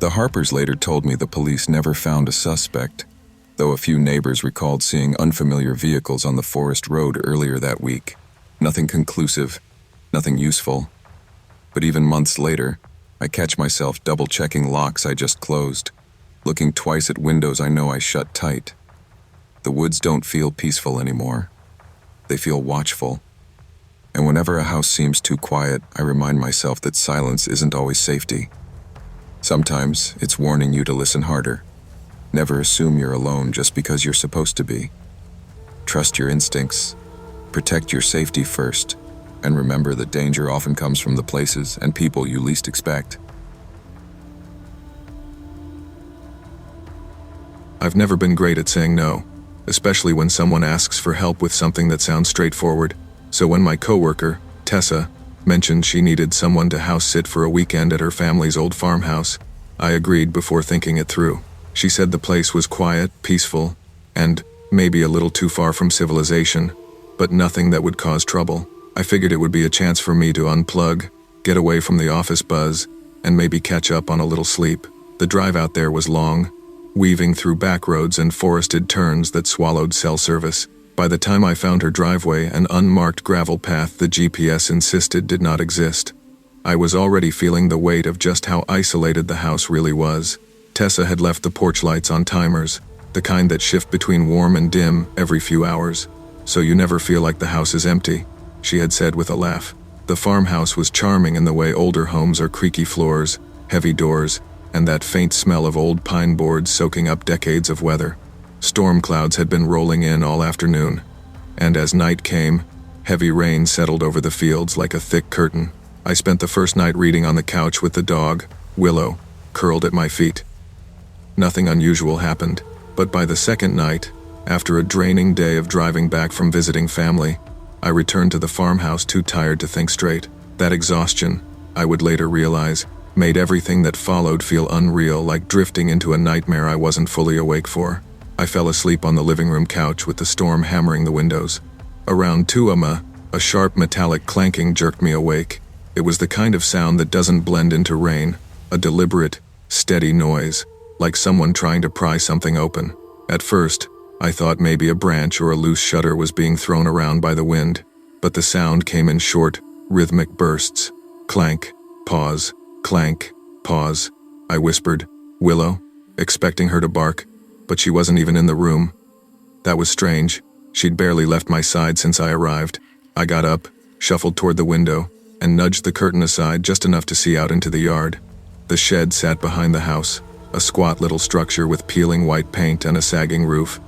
The Harpers later told me the police never found a suspect, though a few neighbors recalled seeing unfamiliar vehicles on the forest road earlier that week. Nothing conclusive, nothing useful. But even months later, I catch myself double-checking locks I just closed, looking twice at windows I know I shut tight. The woods don't feel peaceful anymore. They feel watchful. And whenever a house seems too quiet, I remind myself that silence isn't always safety. Sometimes it's warning you to listen harder. Never assume you're alone just because you're supposed to be. Trust your instincts. Protect your safety first. And remember that danger often comes from the places and people you least expect. I've never been great at saying no, especially when someone asks for help with something that sounds straightforward. So when my coworker, Tessa, mentioned she needed someone to house sit for a weekend at her family's old farmhouse, I agreed before thinking it through. She said the place was quiet, peaceful, and maybe a little too far from civilization, but nothing that would cause trouble. I figured it would be a chance for me to unplug, get away from the office buzz, and maybe catch up on a little sleep. The drive out there was long, weaving through back roads and forested turns that swallowed cell service. By the time I found her driveway, an unmarked gravel path the GPS insisted did not exist. I was already feeling the weight of just how isolated the house really was. Tessa had left the porch lights on timers, the kind that shift between warm and dim every few hours, so you never feel like the house is empty, she had said with a laugh. The farmhouse was charming in the way older homes are: creaky floors, heavy doors, and that faint smell of old pine boards soaking up decades of weather. Storm clouds had been rolling in all afternoon, and as night came, heavy rain settled over the fields like a thick curtain. I spent the first night reading on the couch with the dog, Willow, curled at my feet. Nothing unusual happened, but by the second night, after a draining day of driving back from visiting family, I returned to the farmhouse too tired to think straight. That exhaustion, I would later realize, made everything that followed feel unreal, like drifting into a nightmare I wasn't fully awake for. I fell asleep on the living room couch with the storm hammering the windows. Around 2 a.m, a sharp metallic clanking jerked me awake. It was the kind of sound that doesn't blend into rain, a deliberate, steady noise, like someone trying to pry something open. At first, I thought maybe a branch or a loose shutter was being thrown around by the wind, but the sound came in short, rhythmic bursts. Clank, pause, clank, pause. I whispered, "Willow," expecting her to bark, but she wasn't even in the room. That was strange. She'd barely left my side since I arrived. I got up, shuffled toward the window, and nudged the curtain aside just enough to see out into the yard. The shed sat behind the house, a squat little structure with peeling white paint and a sagging roof.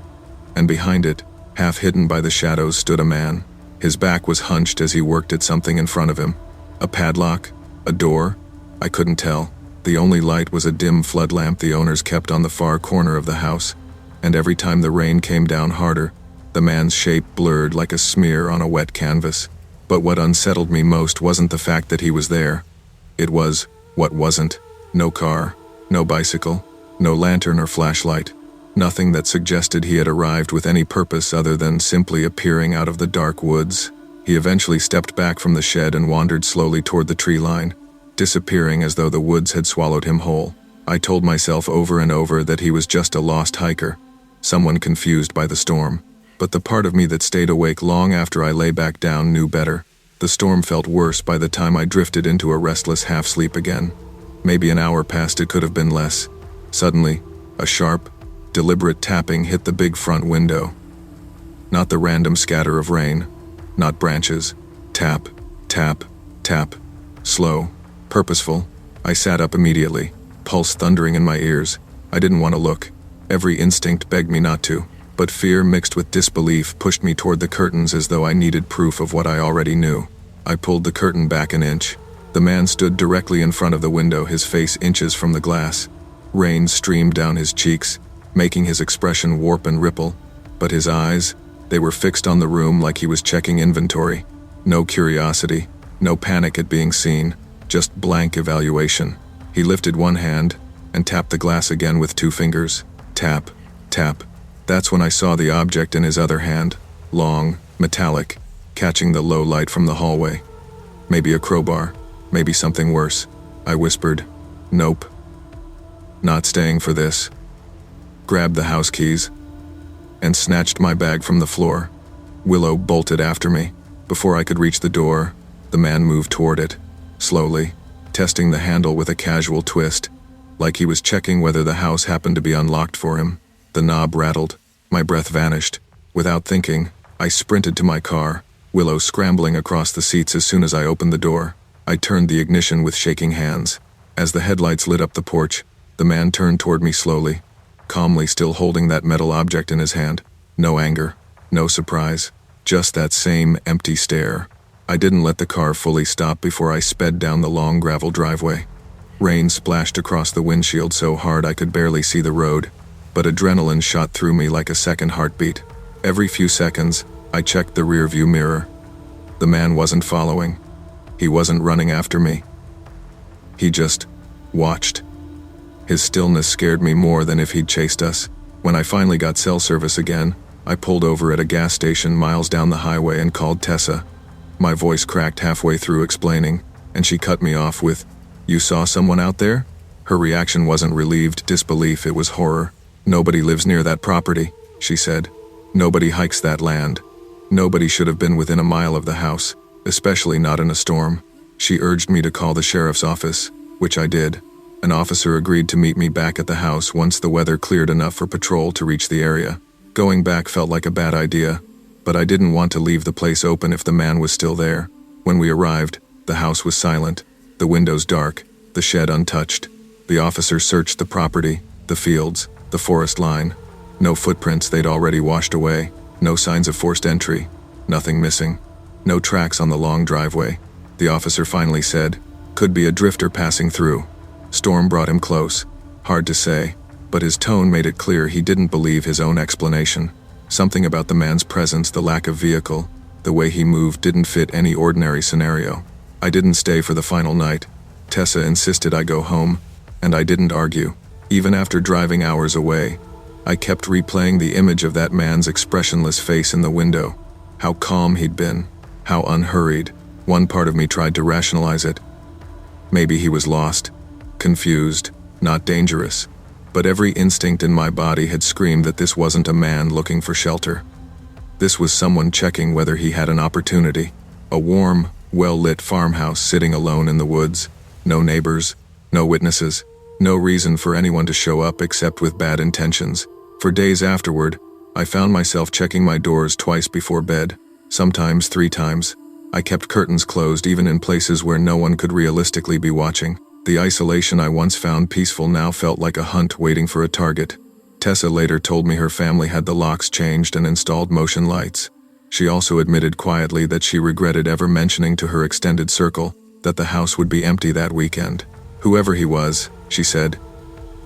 And behind it, half hidden by the shadows, stood a man. His back was hunched as he worked at something in front of him. A padlock? A door? I couldn't tell. The only light was a dim flood lamp the owners kept on the far corner of the house, and every time the rain came down harder, the man's shape blurred like a smear on a wet canvas. But what unsettled me most wasn't the fact that he was there. It was what wasn't. No car, no bicycle, no lantern or flashlight. Nothing that suggested he had arrived with any purpose other than simply appearing out of the dark woods. He eventually stepped back from the shed and wandered slowly toward the tree line, disappearing as though the woods had swallowed him whole. I told myself over and over that he was just a lost hiker, someone confused by the storm. But the part of me that stayed awake long after I lay back down knew better. The storm felt worse by the time I drifted into a restless half-sleep again. Maybe an hour passed, it could have been less. Suddenly, a sharp, deliberate tapping hit the big front window. Not the random scatter of rain, not branches. Tap, tap, tap. Slow, purposeful. I sat up immediately, pulse thundering in my ears. I didn't want to look. Every instinct begged me not to, but fear mixed with disbelief pushed me toward the curtains as though I needed proof of what I already knew. I pulled the curtain back an inch. The man stood directly in front of the window, his face inches from the glass. Rain streamed down his cheeks, making his expression warp and ripple, but his eyes, they were fixed on the room like he was checking inventory. No curiosity, no panic at being seen, just blank evaluation. He lifted one hand and tapped the glass again with 2 fingers. Tap, tap. That's when I saw the object in his other hand, long, metallic, catching the low light from the hallway. Maybe a crowbar, maybe something worse. I whispered, "Nope. Not staying for this." Grabbed the house keys and snatched my bag from the floor. Willow bolted after me. Before I could reach the door, the man moved toward it, slowly, testing the handle with a casual twist, like he was checking whether the house happened to be unlocked for him. The knob rattled. My breath vanished. Without thinking, I sprinted to my car, Willow scrambling across the seats as soon as I opened the door. I turned the ignition with shaking hands. As the headlights lit up the porch, the man turned toward me slowly, calmly, still holding that metal object in his hand. No anger, no surprise, just that same empty stare. I didn't let the car fully stop before I sped down the long gravel driveway. Rain splashed across the windshield so hard I could barely see the road, but adrenaline shot through me like a second heartbeat. Every few seconds, I checked the rearview mirror. The man wasn't following. He wasn't running after me. He just watched. His stillness scared me more than if he'd chased us. When I finally got cell service again, I pulled over at a gas station miles down the highway and called Tessa. My voice cracked halfway through explaining, and she cut me off with, "You saw someone out there?" Her reaction wasn't relieved disbelief, it was horror. "Nobody lives near that property," she said. "Nobody hikes that land. Nobody should have been within a mile of the house, especially not in a storm." She urged me to call the sheriff's office, which I did. An officer agreed to meet me back at the house once the weather cleared enough for patrol to reach the area. Going back felt like a bad idea, but I didn't want to leave the place open if the man was still there. When we arrived, the house was silent, the windows dark, the shed untouched. The officer searched the property, the fields, the forest line. No footprints they'd already washed away, no signs of forced entry, nothing missing, no tracks on the long driveway. The officer finally said, "Could be a drifter passing through." Storm brought him close. Hard to say, but his tone made it clear he didn't believe his own explanation. Something about the man's presence, the lack of vehicle, the way he moved didn't fit any ordinary scenario. I didn't stay for the final night. Tessa insisted I go home, and I didn't argue. Even after driving hours away, I kept replaying the image of that man's expressionless face in the window. How calm he'd been, how unhurried. One part of me tried to rationalize it. Maybe he was lost, confused, not dangerous. But every instinct in my body had screamed that this wasn't a man looking for shelter. This was someone checking whether he had an opportunity. A warm, well-lit farmhouse sitting alone in the woods. No neighbors, no witnesses, no reason for anyone to show up except with bad intentions. For days afterward, I found myself checking my doors twice before bed, sometimes 3 times. I kept curtains closed even in places where no one could realistically be watching. The isolation I once found peaceful now felt like a hunt waiting for a target. Tessa later told me her family had the locks changed and installed motion lights. She also admitted quietly that she regretted ever mentioning to her extended circle that the house would be empty that weekend. Whoever he was, she said,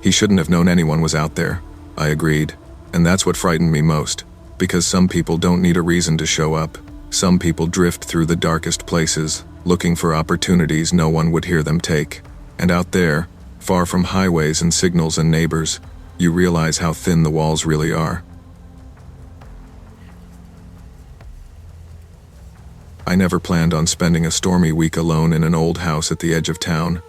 he shouldn't have known anyone was out there. I agreed, and that's what frightened me most, because some people don't need a reason to show up. Some people drift through the darkest places, looking for opportunities no one would hear them take. And out there, far from highways and signals and neighbors, you realize how thin the walls really are. I never planned on spending a stormy week alone in an old house at the edge of town,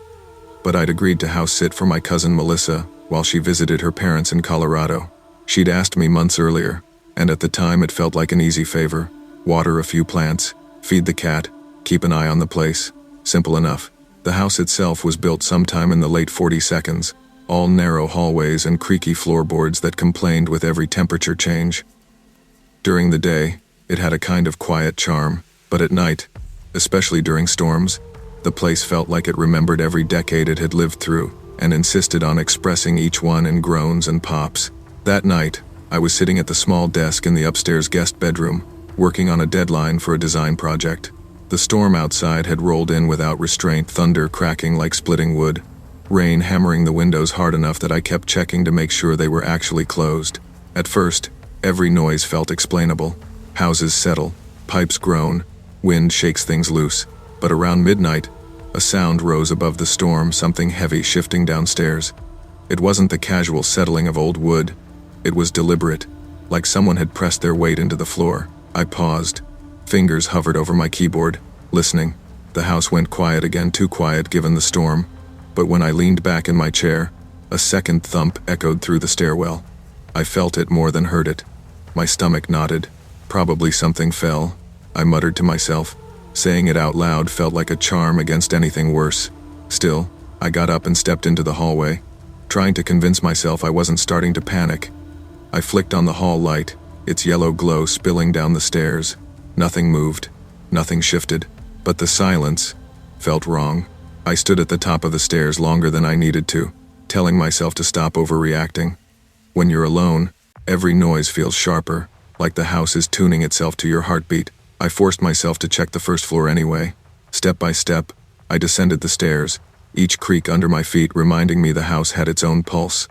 but I'd agreed to house sit for my cousin Melissa while she visited her parents in Colorado. She'd asked me months earlier, and at the time it felt like an easy favor. Water a few plants, feed the cat, keep an eye on the place. Simple enough. The house itself was built sometime in the late 42nds, all narrow hallways and creaky floorboards that complained with every temperature change. During the day, it had a kind of quiet charm, but at night, especially during storms, the place felt like it remembered every decade it had lived through and insisted on expressing each one in groans and pops. That night, I was sitting at the small desk in the upstairs guest bedroom, working on a deadline for a design project. The storm outside had rolled in without restraint, thunder cracking like splitting wood, rain hammering the windows hard enough that I kept checking to make sure they were actually closed. At first, every noise felt explainable. Houses settle, pipes groan, wind shakes things loose. But around midnight, a sound rose above the storm, something heavy shifting downstairs. It wasn't the casual settling of old wood. It was deliberate, like someone had pressed their weight into the floor. I paused. Fingers hovered over my keyboard, listening. The house went quiet again, too quiet given the storm. But when I leaned back in my chair, a second thump echoed through the stairwell. I felt it more than heard it. My stomach knotted. Probably something fell, I muttered to myself. Saying it out loud felt like a charm against anything worse. Still, I got up and stepped into the hallway, trying to convince myself I wasn't starting to panic. I flicked on the hall light, its yellow glow spilling down the stairs. Nothing moved, nothing shifted, but the silence felt wrong. I stood at the top of the stairs longer than I needed to, telling myself to stop overreacting. When you're alone, every noise feels sharper, like the house is tuning itself to your heartbeat. I forced myself to check the first floor anyway. Step by step, I descended the stairs, each creak under my feet reminding me the house had its own pulse.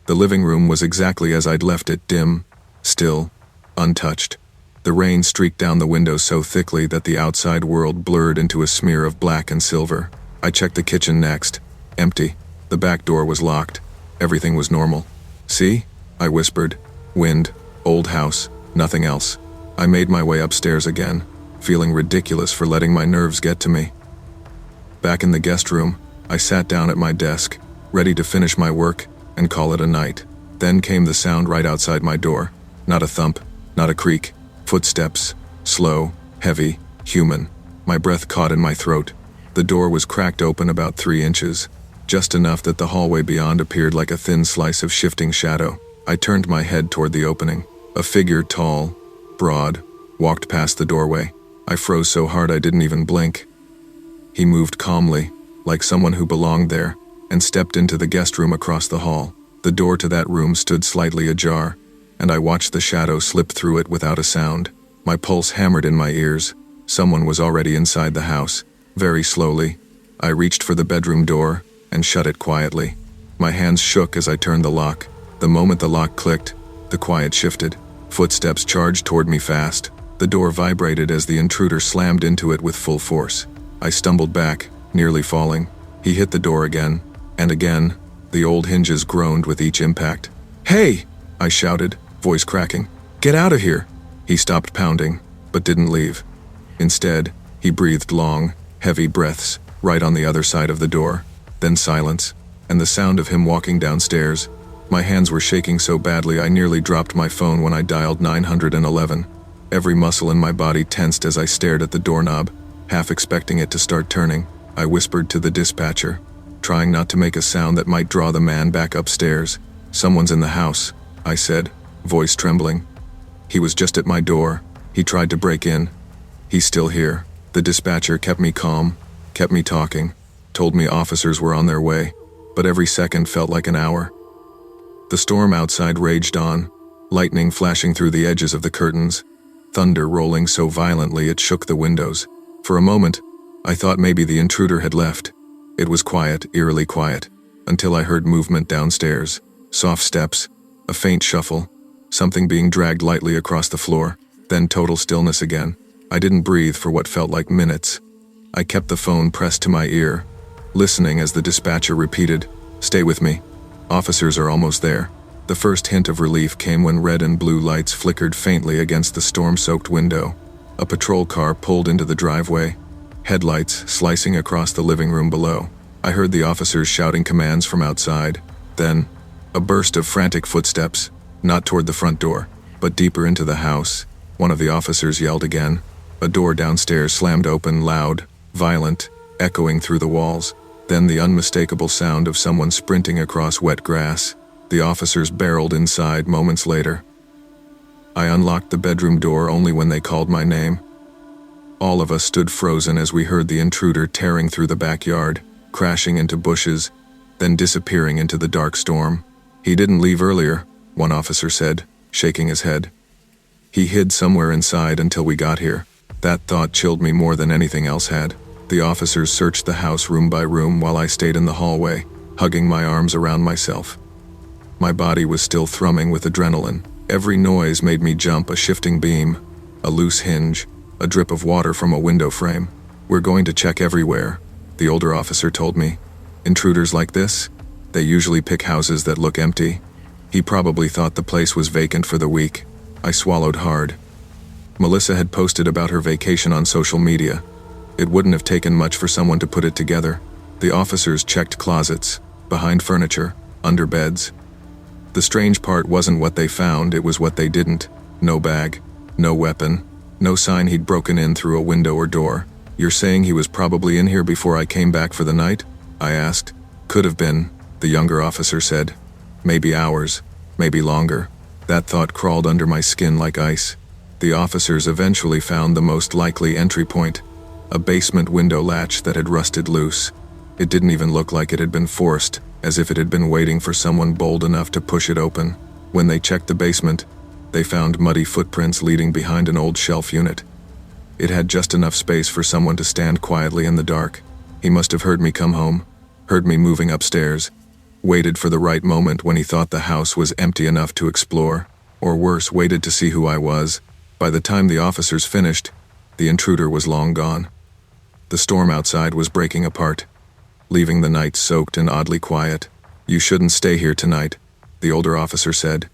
The living room was exactly as I'd left it, dim, still, untouched. The rain streaked down the windows so thickly that the outside world blurred into a smear of black and silver. I checked the kitchen next. Empty. The back door was locked. Everything was normal. See? I whispered. Wind, old house, nothing else. I made my way upstairs again, feeling ridiculous for letting my nerves get to me. Back in the guest room, I sat down at my desk, ready to finish my work and call it a night. Then came the sound right outside my door. Not a thump, not a creak. Footsteps, slow, heavy, human. My breath caught in my throat. The door was cracked open about 3 inches, just enough that the hallway beyond appeared like a thin slice of shifting shadow. I turned my head toward the opening. A figure, tall, broad, walked past the doorway. I froze so hard I didn't even blink. He moved calmly, like someone who belonged there, and stepped into the guest room across the hall. The door to that room stood slightly ajar, and I watched the shadow slip through it without a sound. My pulse hammered in my ears. Someone was already inside the house. Very slowly, I reached for the bedroom door and shut it quietly. My hands shook as I turned the lock. The moment the lock clicked, the quiet shifted. Footsteps charged toward me fast. The door vibrated as the intruder slammed into it with full force. I stumbled back, nearly falling. He hit the door again, and again. The old hinges groaned with each impact. "Hey!" I shouted, voice cracking. "Get out of here!" He stopped pounding, but didn't leave. Instead, he breathed long, heavy breaths, right on the other side of the door. Then silence, and the sound of him walking downstairs. My hands were shaking so badly I nearly dropped my phone when I dialed 911. Every muscle in my body tensed as I stared at the doorknob, half expecting it to start turning. I whispered to the dispatcher, trying not to make a sound that might draw the man back upstairs. "Someone's in the house," I said, voice trembling. "He was just at my door. He tried to break in. He's still here." The dispatcher kept me calm, kept me talking. told me officers were on their way, but every second felt like an hour. The storm outside raged on, lightning flashing through the edges of the curtains, thunder rolling so violently it shook the windows. For a moment, I thought maybe the intruder had left. It was quiet, eerily quiet, until I heard movement downstairs, soft steps, a faint shuffle, something being dragged lightly across the floor, then total stillness again. I didn't breathe for what felt like minutes. I kept the phone pressed to my ear, listening as the dispatcher repeated, "Stay with me. Officers are almost there." The first hint of relief came when red and blue lights flickered faintly against the storm-soaked window. A patrol car pulled into the driveway, headlights slicing across the living room below. I heard the officers shouting commands from outside. Then, a burst of frantic footsteps, not toward the front door, but deeper into the house. One of the officers yelled again. A door downstairs slammed open, loud, violent, echoing through the walls. Then the unmistakable sound of someone sprinting across wet grass. The officers barreled inside moments later. I unlocked the bedroom door only when they called my name. All of us stood frozen as we heard the intruder tearing through the backyard, crashing into bushes, then disappearing into the dark storm. "He didn't leave earlier," one officer said, shaking his head. "He hid somewhere inside until we got here." That thought chilled me more than anything else had. The officers searched the house room by room while I stayed in the hallway, hugging my arms around myself. My body was still thrumming with adrenaline. Every noise made me jump, a shifting beam, a loose hinge, a drip of water from a window frame. "We're going to check everywhere," the older officer told me. "Intruders like this, they usually pick houses that look empty." He probably thought the place was vacant for the week. I swallowed hard. Melissa had posted about her vacation on social media. It wouldn't have taken much for someone to put it together. The officers checked closets, behind furniture, under beds. The strange part wasn't what they found, it was what they didn't. No bag, no weapon, no sign he'd broken in through a window or door. "You're saying he was probably in here before I came back for the night?" I asked. "Could have been," the younger officer said. "Maybe hours, maybe longer." That thought crawled under my skin like ice. The officers eventually found the most likely entry point, a basement window latch that had rusted loose. It didn't even look like it had been forced, as if it had been waiting for someone bold enough to push it open. When they checked the basement, they found muddy footprints leading behind an old shelf unit. It had just enough space for someone to stand quietly in the dark. He must have heard me come home, heard me moving upstairs, waited for the right moment when he thought the house was empty enough to explore, or worse, waited to see who I was. By the time the officers finished, the intruder was long gone. The storm outside was breaking apart, leaving the night soaked and oddly quiet. "You shouldn't stay here tonight," the older officer said.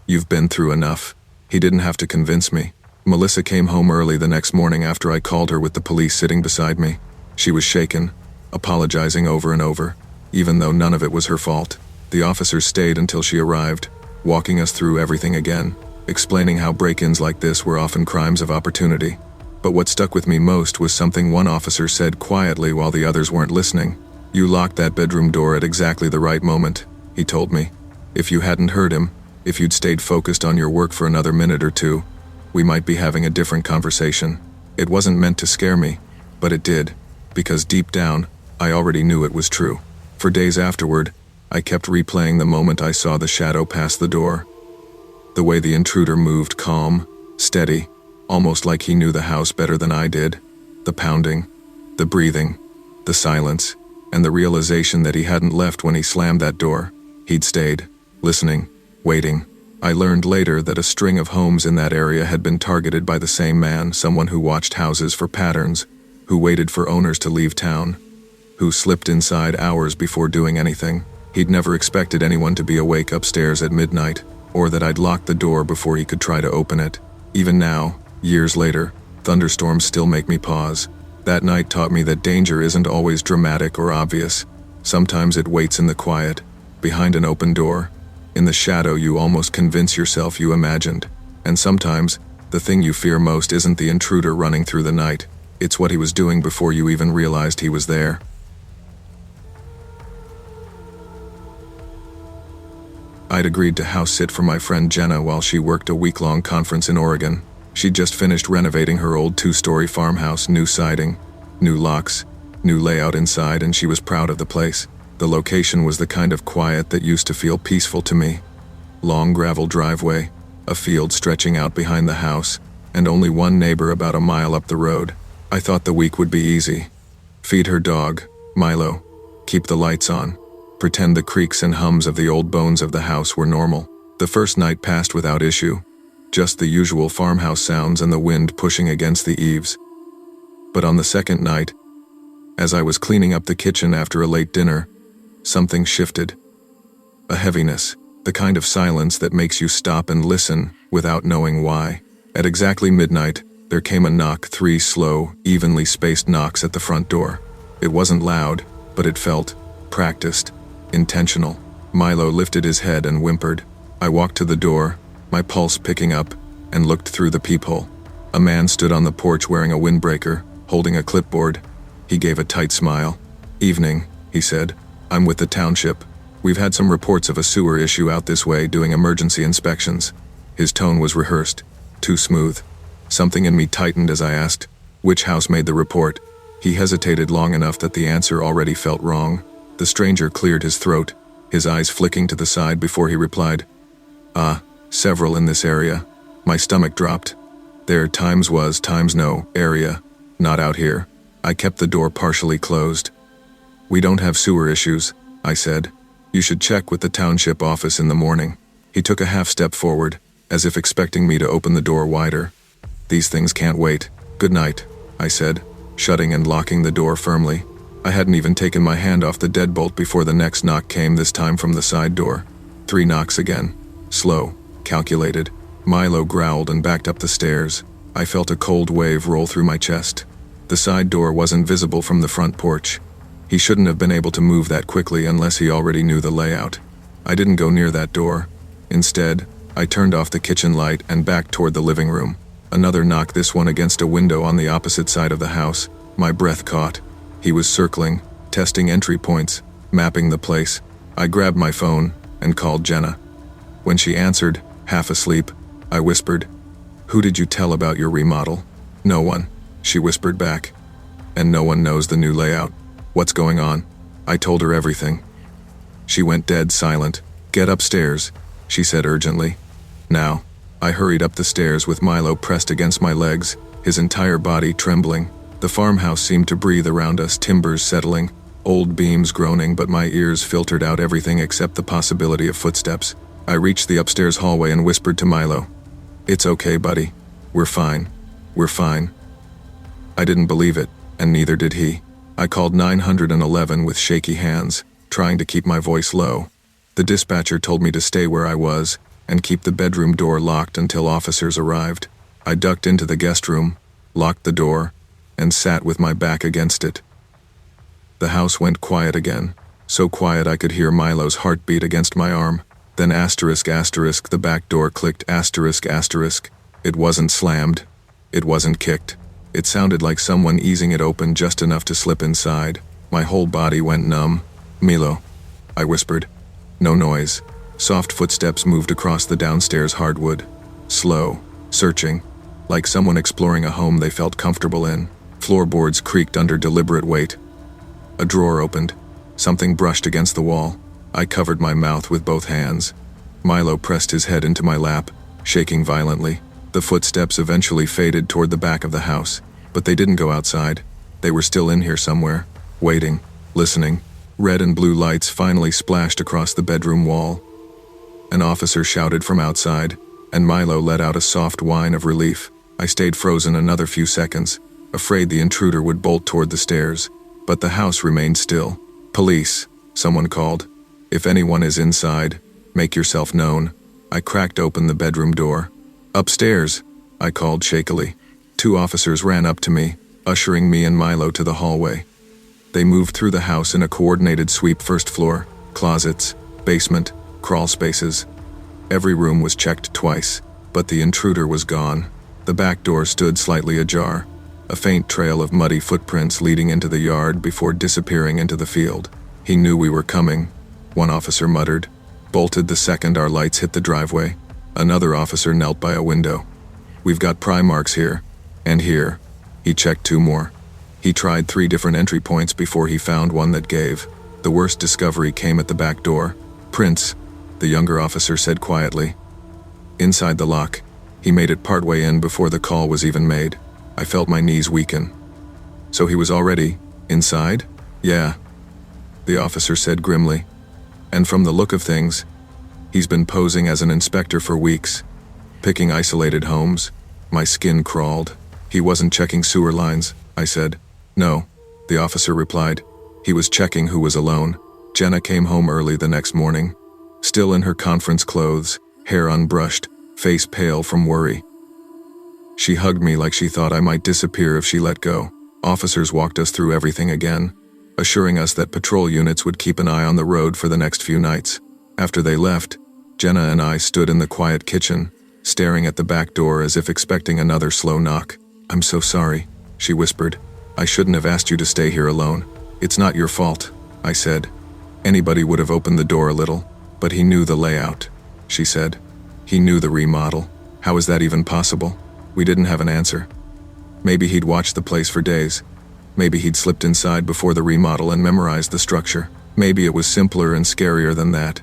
"You've been through enough." He didn't have to convince me. Melissa came home early the next morning after I called her with the police sitting beside me. She was shaken, apologizing over and over, even though none of it was her fault. The officers stayed until she arrived, walking us through everything again, explaining how break-ins like this were often crimes of opportunity. But what stuck with me most was something one officer said quietly while the others weren't listening. "You locked that bedroom door at exactly the right moment," he told me. "If you hadn't heard him, if you'd stayed focused on your work for another minute or two, we might be having a different conversation." It wasn't meant to scare me, but it did, because deep down, I already knew it was true. For days afterward, I kept replaying the moment I saw the shadow pass the door. The way the intruder moved, calm, steady, almost like he knew the house better than I did. The pounding, the breathing, the silence, and the realization that he hadn't left when he slammed that door. He'd stayed, listening, waiting. I learned later that a string of homes in that area had been targeted by the same man, someone who watched houses for patterns, who waited for owners to leave town, who slipped inside hours before doing anything. He'd never expected anyone to be awake upstairs at midnight, or that I'd locked the door before he could try to open it. Even now, years later, thunderstorms still make me pause. That night taught me that danger isn't always dramatic or obvious. Sometimes it waits in the quiet, behind an open door, in the shadow you almost convince yourself you imagined. And sometimes, the thing you fear most isn't the intruder running through the night. It's what he was doing before you even realized he was there. I'd agreed to house sit for my friend Jenna while she worked a week-long conference in Oregon. She'd just finished renovating her old 2-story farmhouse, new siding, new locks, New layout inside, and she was proud of the place. The location was the kind of quiet that used to feel peaceful to me. Long gravel driveway, a field stretching out behind the house, and only one neighbor about a mile up the road. I thought the week would be easy. Feed her dog, Milo. Keep the lights on. Pretend the creaks and hums of the old bones of the house were normal. The first night passed without issue. Just the usual farmhouse sounds and the wind pushing against the eaves. But on the second night, as I was cleaning up the kitchen after a late dinner, something shifted. A heaviness, the kind of silence that makes you stop and listen without knowing why. At exactly midnight, there came a knock, 3 slow, evenly spaced knocks at the front door. It wasn't loud, but it felt practiced, intentional. Milo lifted his head and whimpered. I walked to the door, my pulse picking up, and looked through the peephole. A man stood on the porch wearing a windbreaker, holding a clipboard. He gave a tight smile. Evening, he said. I'm with the township. We've had some reports of a sewer issue out this way doing emergency inspections. His tone was rehearsed, too smooth. Something in me tightened as I asked, which house made the report? He hesitated long enough that the answer already felt wrong. The stranger cleared his throat, his eyes flicking to the side before he replied. Several in this area. My stomach dropped. There times was, times no, area. Not out here. I kept the door partially closed. We don't have sewer issues, I said. You should check with the township office in the morning. He took a half step forward, as if expecting me to open the door wider. These things can't wait. Good night, I said, shutting and locking the door firmly. I hadn't even taken my hand off the deadbolt before the next knock came, this time from the side door. 3 knocks again. Slow, calculated. Milo growled and backed up the stairs. I felt a cold wave roll through my chest. The side door wasn't visible from the front porch. He shouldn't have been able to move that quickly unless he already knew the layout. I didn't go near that door. Instead, I turned off the kitchen light and backed toward the living room. Another knock, this one against a window on the opposite side of the house. My breath caught. He was circling, testing entry points, mapping the place. I grabbed my phone and called Jenna. When she answered, half asleep, I whispered, "Who did you tell about your remodel?" "No one," she whispered back. "And no one knows the new layout. What's going on?" I told her everything. She went dead silent. "Get upstairs," she said urgently. Now. I hurried up the stairs with Milo pressed against my legs, his entire body trembling. The farmhouse seemed to breathe around us, timbers settling, old beams groaning, but my ears filtered out everything except the possibility of footsteps. I reached the upstairs hallway and whispered to Milo, "It's okay, buddy. We're fine. We're fine." I didn't believe it, and neither did he. I called 911 with shaky hands, trying to keep my voice low. The dispatcher told me to stay where I was and keep the bedroom door locked until officers arrived. I ducked into the guest room, locked the door, and sat with my back against it. The house went quiet again, so quiet I could hear Milo's heartbeat against my arm. Then asterisk, the back door clicked, asterisk. It wasn't slammed. It wasn't kicked. It sounded like someone easing it open just enough to slip inside. My whole body went numb. "Milo," I whispered. No noise. Soft footsteps moved across the downstairs hardwood. Slow, searching, like someone exploring a home they felt comfortable in. Floorboards creaked under deliberate weight. A drawer opened. Something brushed against the wall. I covered my mouth with both hands. Milo pressed his head into my lap, shaking violently. The footsteps eventually faded toward the back of the house, but they didn't go outside. They were still in here somewhere, waiting, listening. Red and blue lights finally splashed across the bedroom wall. An officer shouted from outside, and Milo let out a soft whine of relief. I stayed frozen another few seconds, afraid the intruder would bolt toward the stairs, but the house remained still. "Police," someone called. "If anyone is inside, make yourself known." I cracked open the bedroom door. "Upstairs," I called shakily. 2 officers ran up to me, ushering me and Milo to the hallway. They moved through the house in a coordinated sweep: first floor, closets, basement, crawl spaces. Every room was checked twice, but the intruder was gone. The back door stood slightly ajar, a faint trail of muddy footprints leading into the yard before disappearing into the field. "He knew we were coming," one officer muttered. "Bolted the second our lights hit the driveway." Another officer knelt by a window. "We've got pry marks here, and here." He checked 2 more. He tried 3 different entry points before he found one that gave. The worst discovery came at the back door. "Prince," the younger officer said quietly. Inside the lock. He made it partway in before the call was even made. I felt my knees weaken. "So he was already inside?" "Yeah," the officer said grimly. "And from the look of things, he's been posing as an inspector for weeks, picking isolated homes." My skin crawled. "He wasn't checking sewer lines," I said. "No," the officer replied. "He was checking who was alone." Jenna came home early the next morning, still in her conference clothes, hair unbrushed, face pale from worry. She hugged me like she thought I might disappear if she let go. Officers walked us through everything again, assuring us that patrol units would keep an eye on the road for the next few nights. After they left, Jenna and I stood in the quiet kitchen, staring at the back door as if expecting another slow knock. "I'm so sorry," she whispered. "I shouldn't have asked you to stay here alone." "It's not your fault," I said. "Anybody would have opened the door a little." "But he knew the layout," she said. "He knew the remodel." "How is that even possible?" We didn't have an answer. Maybe he'd watched the place for days. Maybe he'd slipped inside before the remodel and memorized the structure. Maybe it was simpler and scarier than that.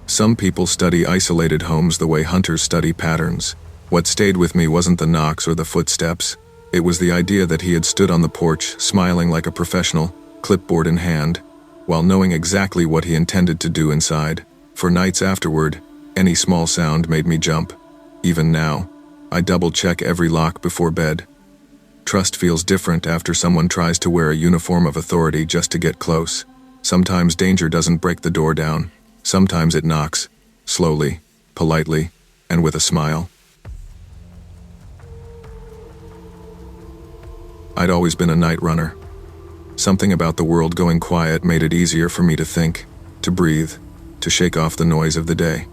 Some people study isolated homes the way hunters study patterns. What stayed with me wasn't the knocks or the footsteps. It was the idea that he had stood on the porch, smiling like a professional, clipboard in hand, while knowing exactly what he intended to do inside. For nights afterward, any small sound made me jump. Even now, I double-check every lock before bed. Trust feels different after someone tries to wear a uniform of authority just to get close. Sometimes danger doesn't break the door down. Sometimes it knocks, slowly, politely, and with a smile. I'd always been a night runner. Something about the world going quiet made it easier for me to think, to breathe, to shake off the noise of the day.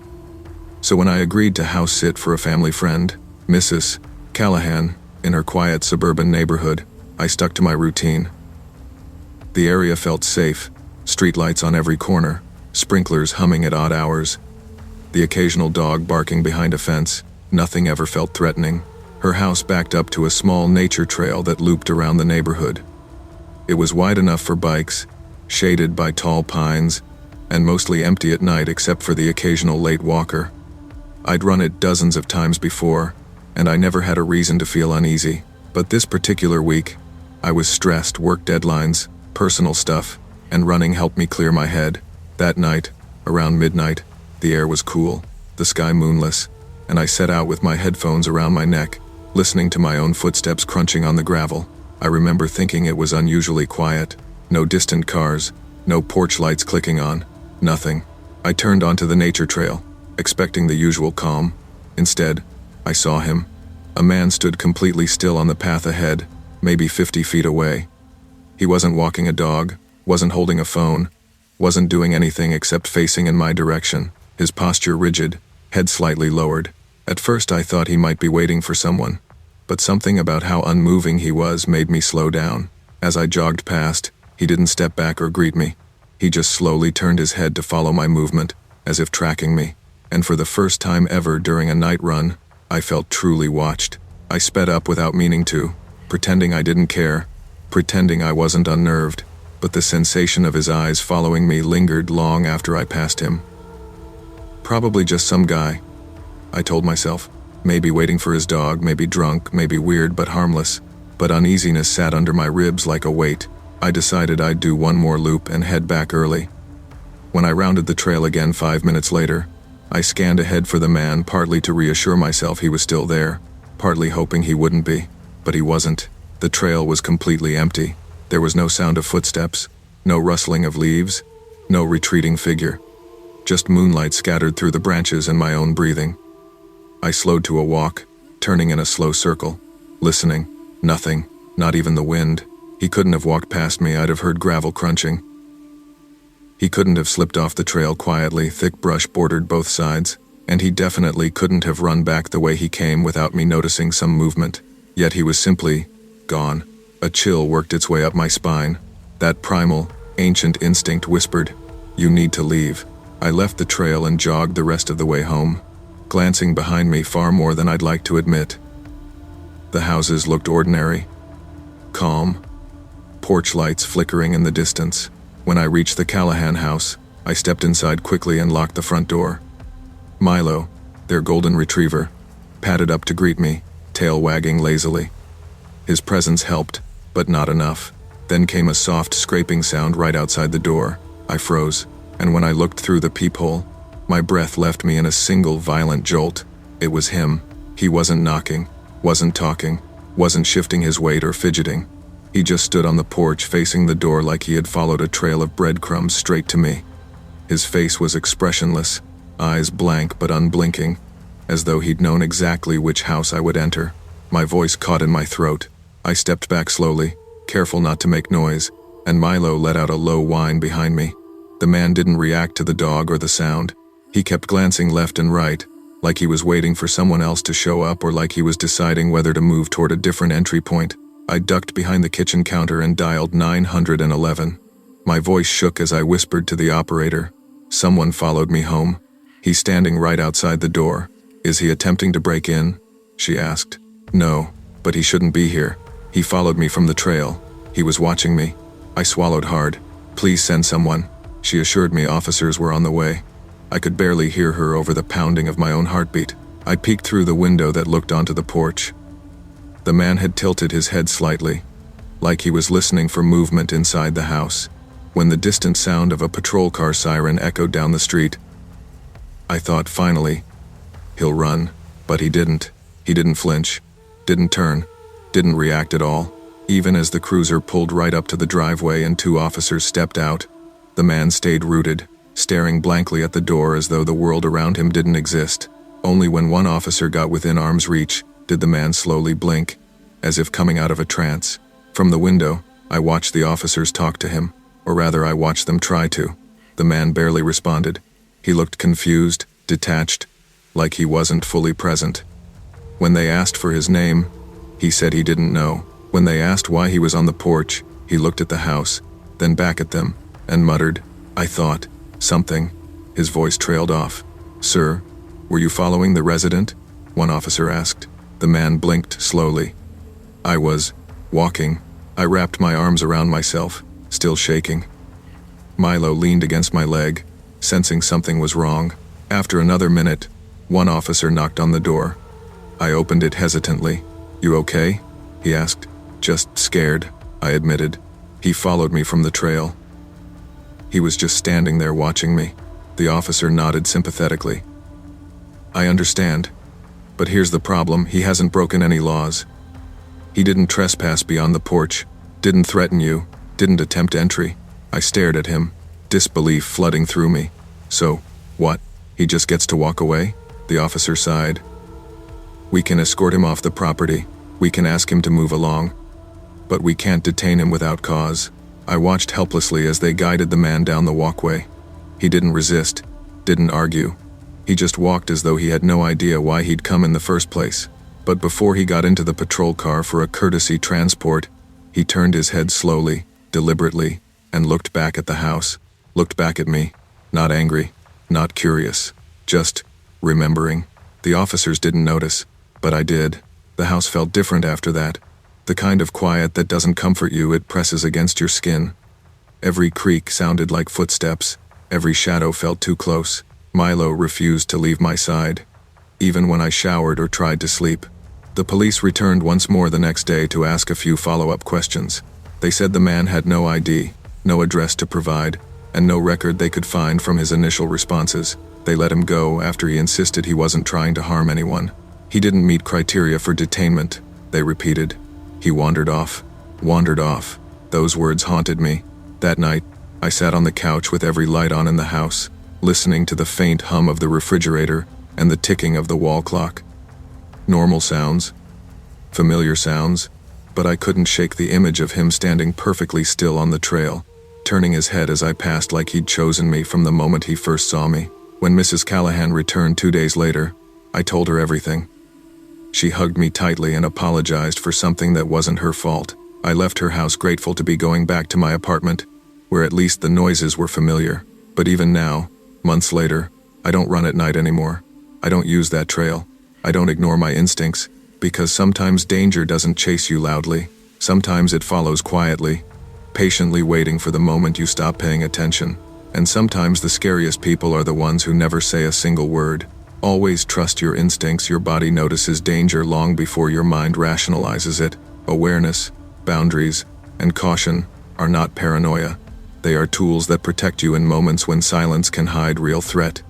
So when I agreed to house sit for a family friend, Mrs. Callahan, in her quiet suburban neighborhood, I stuck to my routine. The area felt safe, streetlights on every corner, sprinklers humming at odd hours, the occasional dog barking behind a fence. Nothing ever felt threatening. Her house backed up to a small nature trail that looped around the neighborhood. It was wide enough for bikes, shaded by tall pines, and mostly empty at night except for the occasional late walker. I'd run it dozens of times before, and I never had a reason to feel uneasy. But this particular week, I was stressed, work deadlines, personal stuff, and running helped me clear my head. That night, around midnight, the air was cool, the sky moonless, and I set out with my headphones around my neck, listening to my own footsteps crunching on the gravel. I remember thinking it was unusually quiet. No distant cars, no porch lights clicking on, nothing. I turned onto the nature trail, expecting the usual calm. Instead, I saw him. A man stood completely still on the path ahead, maybe 50 feet away. He wasn't walking a dog, wasn't holding a phone, wasn't doing anything except facing in my direction, his posture rigid, head slightly lowered. At first I thought he might be waiting for someone, but something about how unmoving he was made me slow down. As I jogged past, he didn't step back or greet me. He just slowly turned his head to follow my movement, as if tracking me. And for the first time ever during a night run, I felt truly watched. I sped up without meaning to, pretending I didn't care, pretending I wasn't unnerved, but the sensation of his eyes following me lingered long after I passed him. Probably just some guy, I told myself. Maybe waiting for his dog, maybe drunk, maybe weird but harmless. But uneasiness sat under my ribs like a weight. I decided I'd do one more loop and head back early. When I rounded the trail again 5 minutes later, I scanned ahead for the man, partly to reassure myself he was still there, partly hoping he wouldn't be. But he wasn't. The trail was completely empty. There was no sound of footsteps, no rustling of leaves, no retreating figure. Just moonlight scattered through the branches and my own breathing. I slowed to a walk, turning in a slow circle, listening. Nothing, not even the wind. He couldn't have walked past me, I'd have heard gravel crunching. He couldn't have slipped off the trail quietly, thick brush bordered both sides, and he definitely couldn't have run back the way he came without me noticing some movement. Yet he was simply gone. A chill worked its way up my spine. That primal, ancient instinct whispered, "You need to leave." I left the trail and jogged the rest of the way home, glancing behind me far more than I'd like to admit. The houses looked ordinary, calm, porch lights flickering in the distance. When I reached the Callahan house, I stepped inside quickly and locked the front door. Milo, their golden retriever, padded up to greet me, tail wagging lazily. His presence helped, but not enough. Then came a soft scraping sound right outside the door. I froze, and when I looked through the peephole, my breath left me in a single violent jolt. It was him. He wasn't knocking, wasn't talking, wasn't shifting his weight or fidgeting. He just stood on the porch facing the door like he had followed a trail of breadcrumbs straight to me. His face was expressionless, eyes blank but unblinking, as though he'd known exactly which house I would enter. My voice caught in my throat. I stepped back slowly, careful not to make noise, and Milo let out a low whine behind me. The man didn't react to the dog or the sound. He kept glancing left and right, like he was waiting for someone else to show up or like he was deciding whether to move toward a different entry point. I ducked behind the kitchen counter and dialed 911. My voice shook as I whispered to the operator. Someone followed me home. He's standing right outside the door. Is he attempting to break in? She asked. No, but he shouldn't be here. He followed me from the trail. He was watching me. I swallowed hard. Please send someone. She assured me officers were on the way. I could barely hear her over the pounding of my own heartbeat. I peeked through the window that looked onto the porch. The man had tilted his head slightly, like he was listening for movement inside the house. When the distant sound of a patrol car siren echoed down the street, I thought, finally, he'll run. But he didn't. He didn't flinch, didn't turn, didn't react at all. Even as the cruiser pulled right up to the driveway and 2 officers stepped out, the man stayed rooted, staring blankly at the door as though the world around him didn't exist. Only when one officer got within arm's reach did the man slowly blink, as if coming out of a trance. From the window, I watched the officers talk to him, or rather I watched them try to. The man barely responded. He looked confused, detached, like he wasn't fully present. When they asked for his name, he said he didn't know. When they asked why he was on the porch, he looked at the house, then back at them, and muttered, "I thought, something." His voice trailed off. "Sir, were you following the resident?" one officer asked. The man blinked slowly. "I was walking." I wrapped my arms around myself, still shaking. Milo leaned against my leg, sensing something was wrong. After another minute, one officer knocked on the door. I opened it hesitantly. "You okay?" he asked. "Just scared," I admitted. He followed me from the trail. He was just standing there watching me. The officer nodded sympathetically. "I understand. But here's the problem, he hasn't broken any laws. He didn't trespass beyond the porch, didn't threaten you, didn't attempt entry." I stared at him, disbelief flooding through me. "So, what? He just gets to walk away?" The officer sighed. "We can escort him off the property. We can ask him to move along. But we can't detain him without cause." I watched helplessly as they guided the man down the walkway. He didn't resist, didn't argue. He just walked as though he had no idea why he'd come in the first place. But before he got into the patrol car for a courtesy transport, he turned his head slowly, deliberately, and looked back at the house, looked back at me, not angry, not curious, just remembering. The officers didn't notice, but I did. The house felt different after that. The kind of quiet that doesn't comfort you, it presses against your skin. Every creak sounded like footsteps. Every shadow felt too close. Milo refused to leave my side, even when I showered or tried to sleep. The police returned once more the next day to ask a few follow-up questions. They said the man had no ID, no address to provide, and no record they could find from his initial responses. They let him go after he insisted he wasn't trying to harm anyone. He didn't meet criteria for detainment, they repeated. He wandered off. Wandered off. Those words haunted me. That night, I sat on the couch with every light on in the house, listening to the faint hum of the refrigerator and the ticking of the wall clock. Normal sounds, familiar sounds, but I couldn't shake the image of him standing perfectly still on the trail, turning his head as I passed like he'd chosen me from the moment he first saw me. When Mrs. Callahan returned 2 days later, I told her everything. She hugged me tightly and apologized for something that wasn't her fault. I left her house grateful to be going back to my apartment, where at least the noises were familiar. But even now, months later, I don't run at night anymore. I don't use that trail. I don't ignore my instincts, because sometimes danger doesn't chase you loudly. Sometimes it follows quietly, patiently waiting for the moment you stop paying attention. And sometimes the scariest people are the ones who never say a single word. Always trust your instincts. Your body notices danger long before your mind rationalizes it. Awareness, boundaries, and caution are not paranoia. They are tools that protect you in moments when silence can hide real threat.